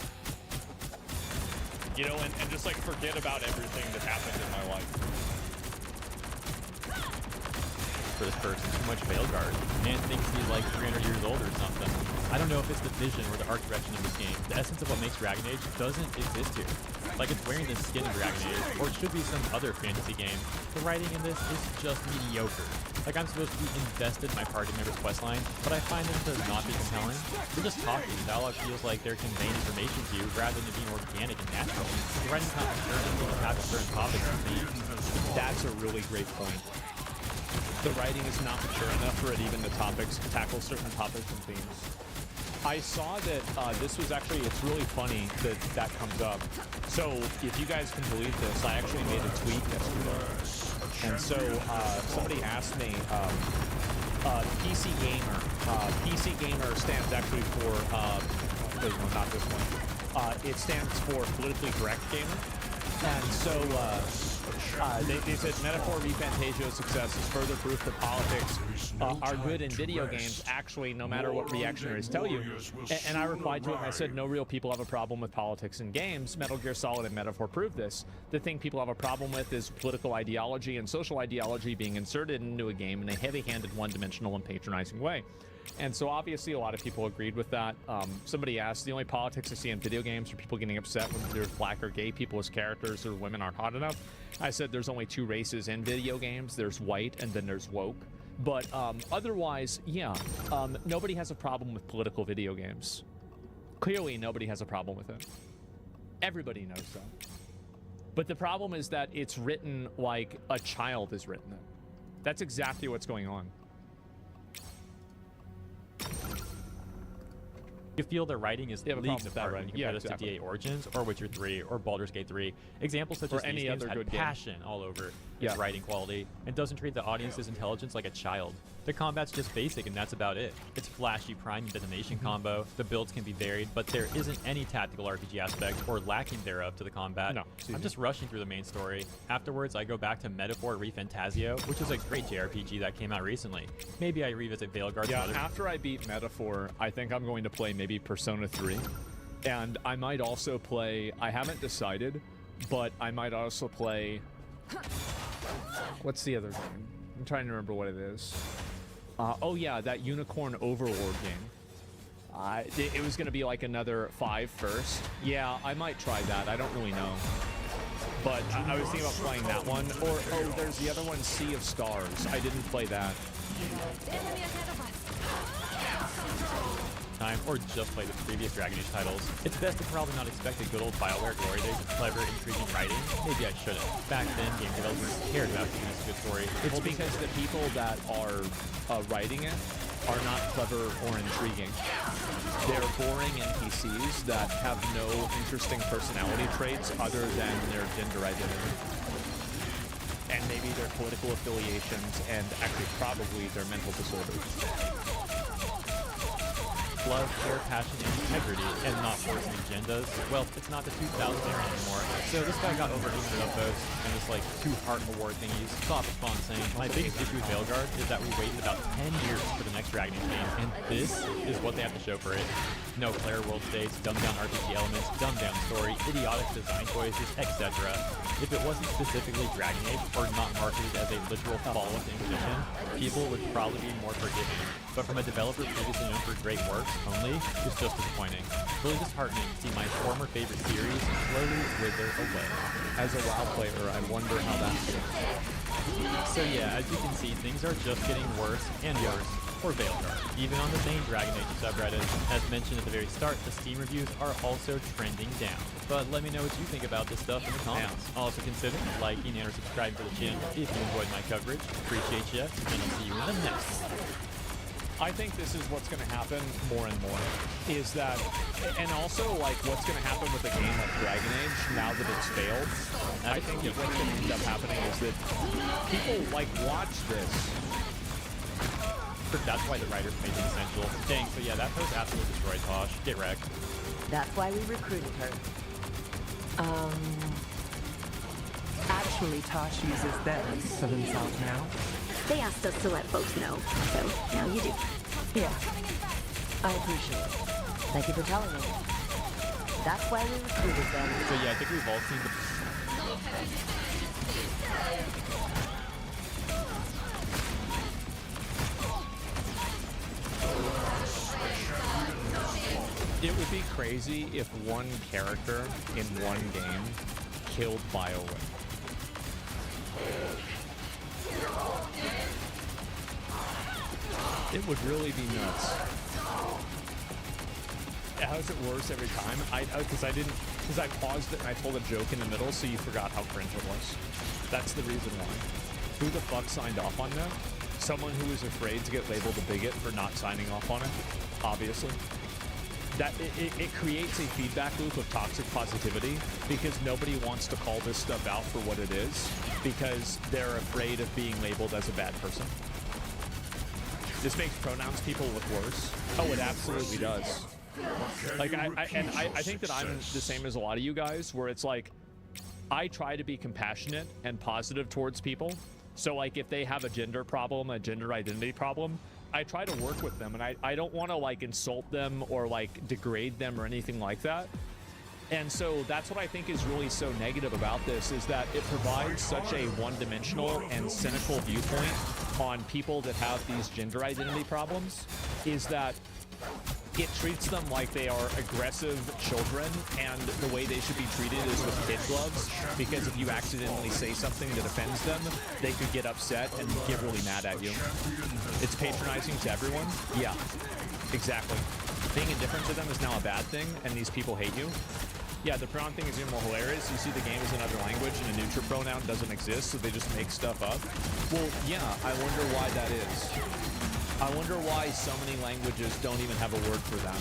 You know, and just like forget about everything that happened in my life. For this person, too much Veilguard. Man thinks he's like 300 years old or something. I don't know if it's the vision or the art direction of this game. The essence of what makes Dragon Age doesn't exist here. Like it's wearing the skin of Dragon Age, or it should be some other fantasy game. The writing in this is just mediocre. Like I'm supposed to be invested in my party members' questline, but I find them to not be compelling. They're just talking. Dialogue feels like they're conveying information to you rather than being organic and natural. The writing's not mature enough to tackle certain topics and themes. That's a really great point. The writing is not mature enough for it even to tackle certain topics and themes. I saw that this was actually, it's really funny that that comes up. So if you guys can believe this, I actually made a tweet yesterday. And so somebody asked me, PC Gamer. PC Gamer stands actually for, no, not this one. It stands for Politically Correct Gamer. And so They said Metaphor ReFantasio's success is further proof that politics are good in video games, actually, no matter what reactionaries tell you. And I replied to it and I said, no real people have a problem with politics in games. Metal Gear Solid and Metaphor prove this. The thing people have a problem with is political ideology and social ideology being inserted into a game in a heavy-handed, one-dimensional, and patronizing way. And so obviously a lot of people agreed with that. Somebody asked, the only politics I see in video games are people getting upset when there's black or gay people as characters or women aren't hot enough. I said there's only two races in video games. There's white and then there's woke. But otherwise, yeah, nobody has a problem with political video games. Clearly, nobody has a problem with it. Everybody knows that. But the problem is that it's written like a child has written it. That's exactly what's going on. You feel their writing is leagues apart when you compare this to DA Origins or Witcher 3 or Baldur's Gate 3. Examples such as these games had passion all over its writing quality and doesn't treat the audience's intelligence like a child. The combat's just basic and that's about it. It's flashy prime and detonation combo, the builds can be varied, but there isn't any tactical RPG aspect or lacking thereof to the combat. No, I'm just rushing through the main story. Afterwards, I go back to Metaphor ReFantasio, which is a great JRPG that came out recently. Maybe I revisit Veilguard. Yeah, after I beat Metaphor, I think I'm going to play maybe Persona 3. And I might also play, I haven't decided, but I might also play, what's the other game? I'm trying to remember what it is. Oh yeah, that Unicorn Overlord game. It was going to be like another 5 first. Yeah, I might try that. I don't really know. But I was thinking about playing that one. Or, oh, there's the other one, Sea of Stars. I didn't play that. Time, or just play the previous Dragon Age titles. It's best to probably not expect a good old BioWare glory days of clever, intriguing writing. Maybe I shouldn't. Back then, game developers cared about giving us a good story. It's because the people that are writing it are not clever or intriguing. They're boring NPCs that have no interesting personality traits other than their gender identity. And maybe their political affiliations and actually probably their mental disorders. Love, care, passion, and integrity, and not forcing agendas. Well, it's not the 2000s era anymore. So this guy got over 800 upvotes, and this like 2 heart award thingies. Stop response saying, my biggest issue with Veilguard is that we waited about 10 years for the next Dragon Age game, and this is what they have to show for it. No player world states, dumbed down RPG elements, dumbed down story, idiotic design choices, etc. If it wasn't specifically Dragon Age, or not marketed as a literal follow-up to Inquisition, people would probably be more forgiving. But from a developer previously known for great works only, it's just disappointing. Really disheartening to see my former favorite series slowly wither away. As a WoW player, I wonder how that feels. So yeah, as you can see, things are just getting worse and worse for Veilguard. Even on the main Dragon Age subreddit, as mentioned at the very start, the Steam reviews are also trending down. But let me know what you think about this stuff in the comments. Also consider liking and or subscribing to the channel if you enjoyed my coverage. Appreciate you, and I'll see you in the next one. I think this is what's going to happen more and more, is that, and also like what's going to happen with a game like Dragon Age now that it's failed. I think that what's going to end up happening is that people like watch this. That's why the writers made it essential. Dang, so yeah, that post absolutely destroyed Tosh. Get wrecked. That's why we recruited her. Actually, Tosh uses them for themselves now. They asked us to let folks know, so now you do. Yeah, I appreciate it. Thank you for telling me. That's why we recruited them. So yeah, I think we've all seen the... It would be crazy if one character in one game killed BioWare. It would really be nuts. How is it worse every time? Because I paused it and I told a joke in the middle, so you forgot how cringe it was. That's the reason why. Who the fuck signed off on that? Someone who was afraid to get labeled a bigot for not signing off on it, obviously. That it creates a feedback loop of toxic positivity because nobody wants to call this stuff out for what it is because they're afraid of being labeled as a bad person. This makes pronouns people look worse. Oh, it absolutely does. Like I think that I'm the same as a lot of you guys, where it's like I try to be compassionate and positive towards people. So like if they have a gender problem, a gender identity problem, I try to work with them, and I don't want to like insult them or like degrade them or anything like that. And so that's what I think is really so negative about this, is that it provides such a one-dimensional and cynical viewpoint on people that have these gender identity problems, is that it treats them like they are aggressive children, and the way they should be treated is with kid gloves, because if you accidentally say something that offends them, they could get upset and get really mad at you. It's patronizing to everyone. Yeah, exactly. Being indifferent to them is now a bad thing, and these people hate you. Yeah, the pronoun thing is even more hilarious. You see the game is another language, and a neutral pronoun doesn't exist, so they just make stuff up. Well, yeah, I wonder why that is. I wonder why so many languages don't even have a word for them.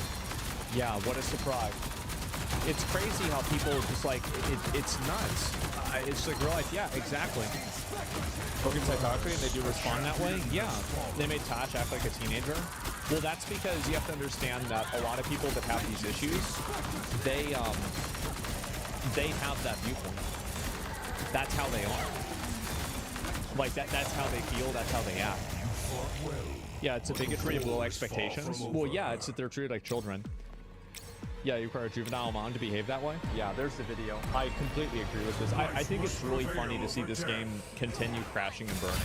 Yeah, what a surprise. It's crazy how people just like, it's nuts. It's like real life. Yeah, exactly. Broken psychology, and they do respond that way? Yeah. They made Tosh act like a teenager? Well, that's because you have to understand that a lot of people that have these issues, they have that viewpoint. That's how they are. Like, that's how they feel, that's how they act. Yeah, it's a bigotry of low expectations. Well, yeah, it's that they're treated like children. Yeah, you require a juvenile mom to behave that way? Yeah, there's the video. I completely agree with this. I think it's really funny to see this game continue crashing and burning.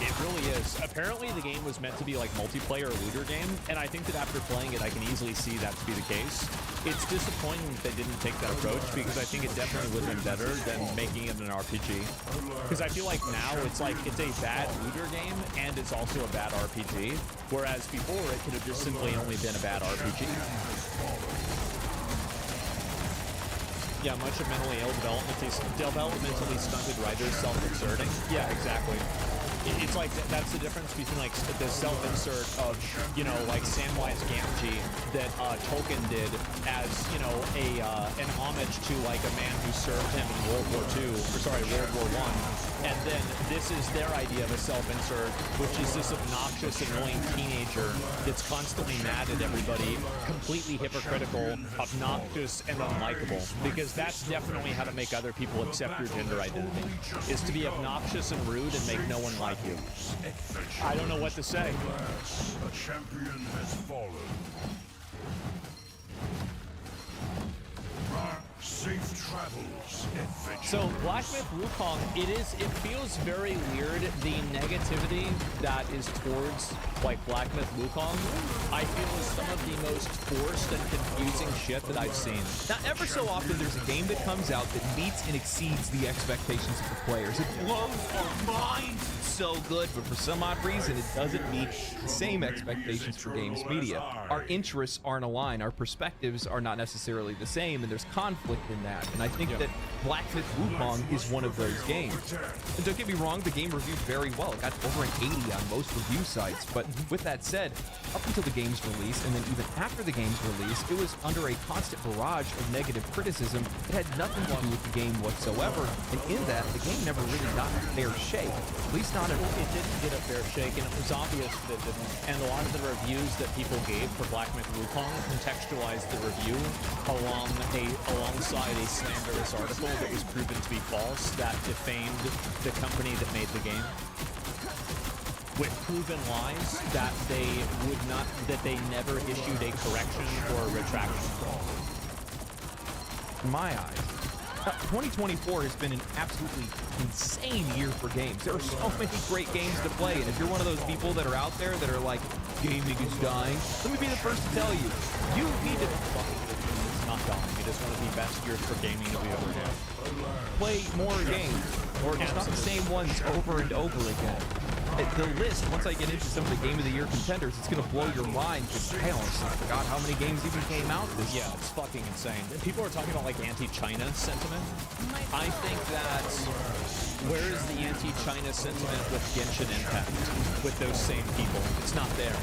It really is. Apparently, the game was meant to be like multiplayer looter game, and I think that after playing it, I can easily see that to be the case. It's disappointing that they didn't take that approach, because I think it definitely would have been better than making it an RPG. Because I feel like now it's like it's a bad looter game, and it's also a bad RPG, whereas before it could have just simply only been a bad RPG. Yeah, much of mentally ill developmentally stunted writers self-inserting. Yeah, exactly. It's like that's the difference between like the self-insert of, you know, like Samwise Gamgee that Tolkien did as, you know, an homage to like a man who served him in World War I, and then this is their idea of a self-insert, which is this obnoxious, annoying teenager that's constantly mad at everybody, completely hypocritical, obnoxious, and unlikable. Because that's definitely how to make other people accept your gender identity, is to be obnoxious and rude and make no one like you. I don't know what to say. A champion has fallen. Safe travels, adventure. So Black Myth Wukong, it feels very weird, the negativity that is towards like Black Myth Wukong, I feel is some of the most forced and confusing shit that I've seen. Now, ever so often there's a game that comes out that meets and exceeds the expectations of the players. It blows our minds. It's so good, but for some odd reason it doesn't meet the same expectations for games media. Our interests aren't aligned, our perspectives are not necessarily the same, and there's conflict in that. And I think that Black Myth Wukong is one of those games. And don't get me wrong, the game reviewed very well. It got over an 80 on most review sites. But with that said, up until the game's release, and then even after the game's release, it was under a constant barrage of negative criticism. It had nothing to do with the game whatsoever. And in that, the game never really got a fair shake. At least not at all. It didn't get a fair shake, and it was obvious that it didn't. And a lot of the reviews that people gave for Black Myth Wukong contextualized the review alongside a slanderous article that was proven to be false, that defamed the company that made the game, with proven lies that they never issued a correction or a retraction. In my eyes, 2024 has been an absolutely insane year for games. There are so many great games to play, and if you're one of those people that are out there that are like, gaming is dying, let me be the first to tell you, you need to it's not dying. It is one of the best years for gaming that we ever had. Play more games, or just not the same ones over and over again. The list, once I get into some of the Game of the Year contenders, it's going to blow your mind, because I honestly forgot how many games even came out this year. Yeah, it's fucking insane. People are talking about like anti-China sentiment. I think that where is the anti-China sentiment with Genshin Impact, with those same people? It's not there.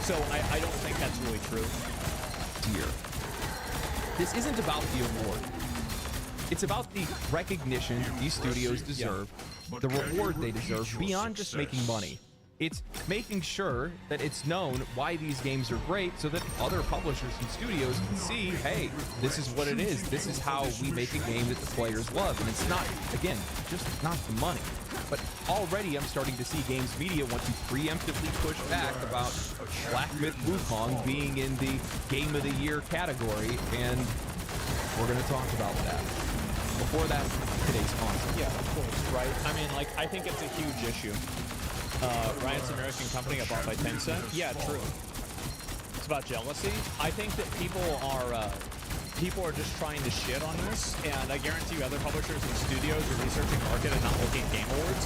So I don't think that's really true. Dear. This isn't about the award. It's about the recognition these studios deserve, the reward they deserve, beyond just making money. It's making sure that it's known why these games are great so that other publishers and studios can see, hey, this is what it is. This is how we make a game that the players love. And it's not, again, just not the money. But already I'm starting to see games media want to preemptively push back about Black Myth Wukong being in the Game of the Year category, and we're going to talk about that. Before that, today's content. Yeah, of course, right? I mean, like, I think it's a huge issue. Riot's American company got bought by Tencent. Yeah, true. It's about jealousy. I think that people are just trying to shit on this, and I guarantee you other publishers and studios are researching market and not looking at Game Awards.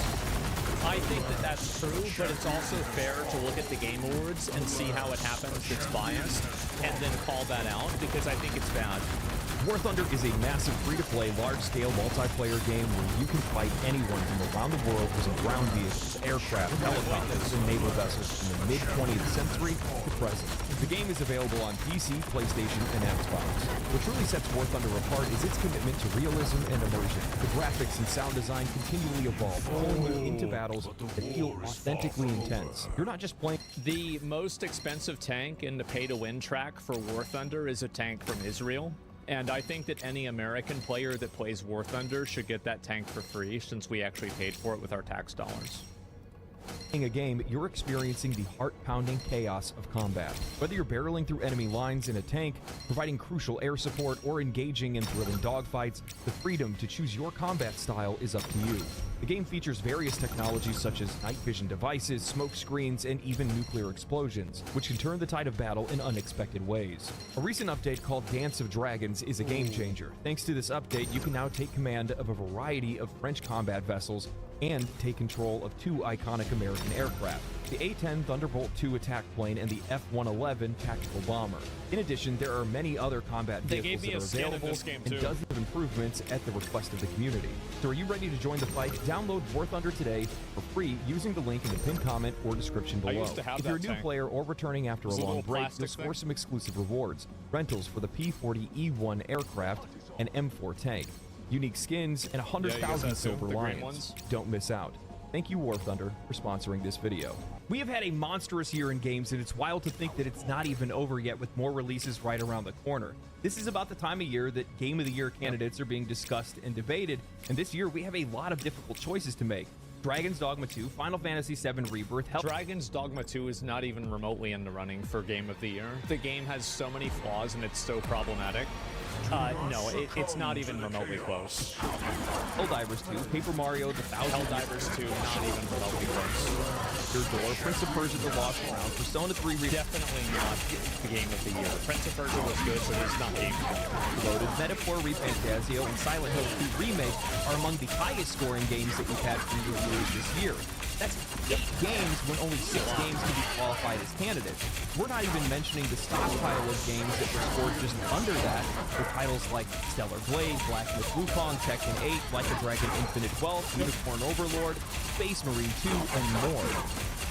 I think that that's true, but it's also fair to look at the Game Awards and see how it happens that's biased, and then call that out, because I think it's bad. War Thunder is a massive free-to-play, large-scale multiplayer game where you can fight anyone from around the world using ground vehicles, aircraft, helicopters, and naval vessels from the mid-20th century to present. The game is available on PC, PlayStation, and Xbox. What truly sets War Thunder apart is its commitment to realism and immersion. The graphics and sound design continually evolve, pulling you into battles that feel authentically intense. You're not just playing... The most expensive tank in the pay-to-win track for War Thunder is a tank from Israel. And I think that any American player that plays War Thunder should get that tank for free, since we actually paid for it with our tax dollars. In a game, you're experiencing the heart-pounding chaos of combat. Whether you're barreling through enemy lines in a tank, providing crucial air support, or engaging in thrilling dogfights, the freedom to choose your combat style is up to you. The game features various technologies such as night vision devices, smoke screens, and even nuclear explosions, which can turn the tide of battle in unexpected ways. A recent update called Dance of Dragons is a game changer. Thanks to this update, you can now take command of a variety of French combat vessels and take control of two iconic American aircraft, the A-10 Thunderbolt II attack plane and the F-111 tactical bomber. In addition, there are many other combat vehicles that are available and dozens of improvements at the request of the community. So are you ready to join the fight? Download War Thunder today for free using the link in the pinned comment or description below. If you're a new player or returning after a long break, you'll score some exclusive rewards. Rentals for the P-40E-1 aircraft and M4 tank. Unique skins, and 100,000 silver lions. Don't miss out. Thank you, War Thunder, for sponsoring this video. We have had a monstrous year in games, and it's wild to think that it's not even over yet with more releases right around the corner. This is about the time of year that Game of the Year candidates are being discussed and debated, and this year we have a lot of difficult choices to make. Dragon's Dogma 2, Final Fantasy VII Rebirth... Dragon's Dogma 2 is not even remotely in the running for Game of the Year. The game has so many flaws and it's so problematic. No, it's not even remotely close. Helldivers 2, Paper Mario, The Thousand... Helldivers 2, not even remotely close. Your Door, Prince of Persia, The Lost Crown, Persona 3 Rebirth... Definitely not the Game of the Year. Prince of Persia was good, but it's not Game of the Year. Loaded, Metaphor Refantasio, and Silent Hill 2 Remake are among the highest scoring games that we've had from reviewers this year. That's 8 games when only 6 games can be qualified as candidates. We're not even mentioning the stockpile of games that were scored just under that, with titles like Stellar Blade, Black Myth Wukong, Tekken 8, Like a Dragon Infinite Wealth, Unicorn Overlord, Space Marine 2, and more.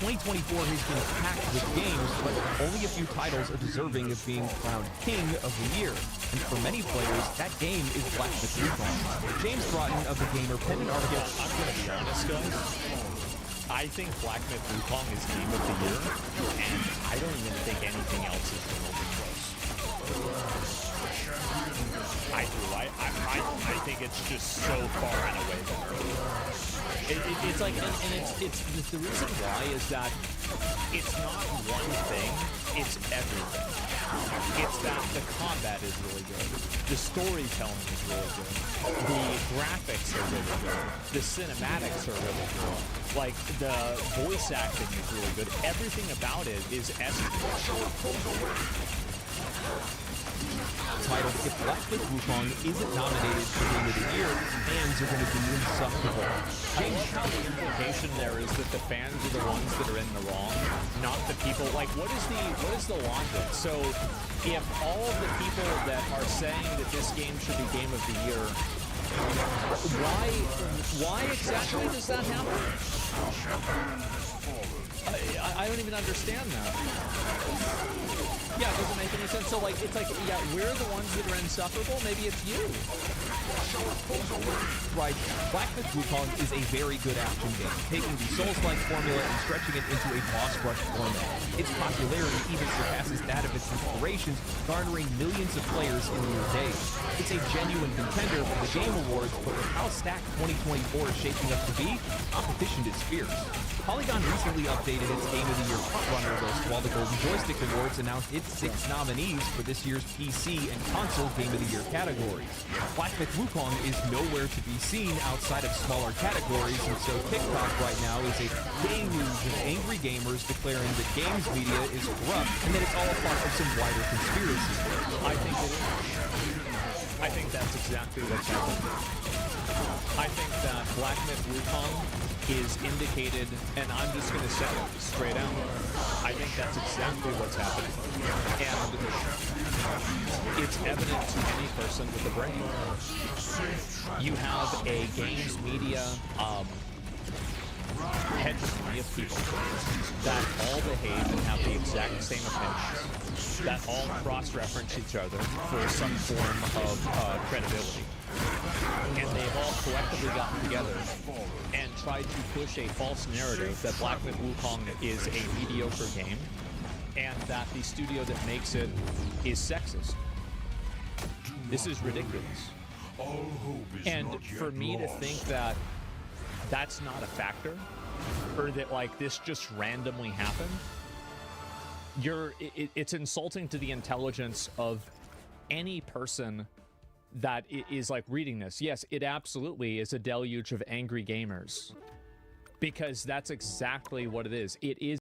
2024 has been packed with games, but only a few titles are deserving of being crowned King of the Year. And for many players, that game is Black Myth Wukong. James Broughton of the Gamer Pen and Article... I'm gonna be honest, guys. I think Black Myth Wukong is Game of the Year, and I don't even think anything else is remotely close. I do. I think it's just so far and away better. It's like, and it's the reason why is that it's not one thing, it's everything. It's that the combat is really good, the storytelling is really good, the graphics are really good, the cinematics are really good, like the voice acting is really good. Everything about it is excellent. Titled, if Black Myth Wukong isn't nominated for Game of the Year, fans are going to be insufferable. James, how the implication there is that the fans are the ones that are in the wrong, not the people. Like, what is the logic? So, if all of the people that are saying that this game should be Game of the Year, why exactly does that happen? I don't even understand that. Yeah, it doesn't make any sense. So, like, it's like, yeah, we're the ones that are insufferable. Maybe it's you. Right. Black Myth Wukong is a very good action game, taking the Souls-like formula and stretching it into a boss rush format. Its popularity even surpasses that of its inspirations, garnering millions of players in mere days. It's a genuine contender for the Game Awards, but with how stacked 2024 is shaping up to be, competition is fierce. Polygon recently updated its Game of the Year frontrunner list, while the Golden Joystick Awards announced its 6 nominees for this year's PC and console Game of the Year categories. Black Myth Wukong is nowhere to be seen outside of smaller categories, and so TikTok right now is a deluge of angry gamers declaring that games media is corrupt and that it's all a part of some wider conspiracy. I think it is. I think that's exactly what's happening. I think that Black Myth Wukong is indicated, and I'm just going to say it straight out. I think that's exactly what's happening. And it's evident to any person with a brain. You have a games media hegemony of people that all behave and have the exact same opinions, that all cross-reference each other for some form of credibility. And they've all collectively gotten together and tried to push a false narrative that Black Myth Wukong is a mediocre game and that the studio that makes it is sexist. This is ridiculous. And for me to think that that's not a factor, or that like this just randomly happened, it's insulting to the intelligence of any person that is like reading this. Yes, it absolutely is a deluge of angry gamers, because that's exactly what it is. It is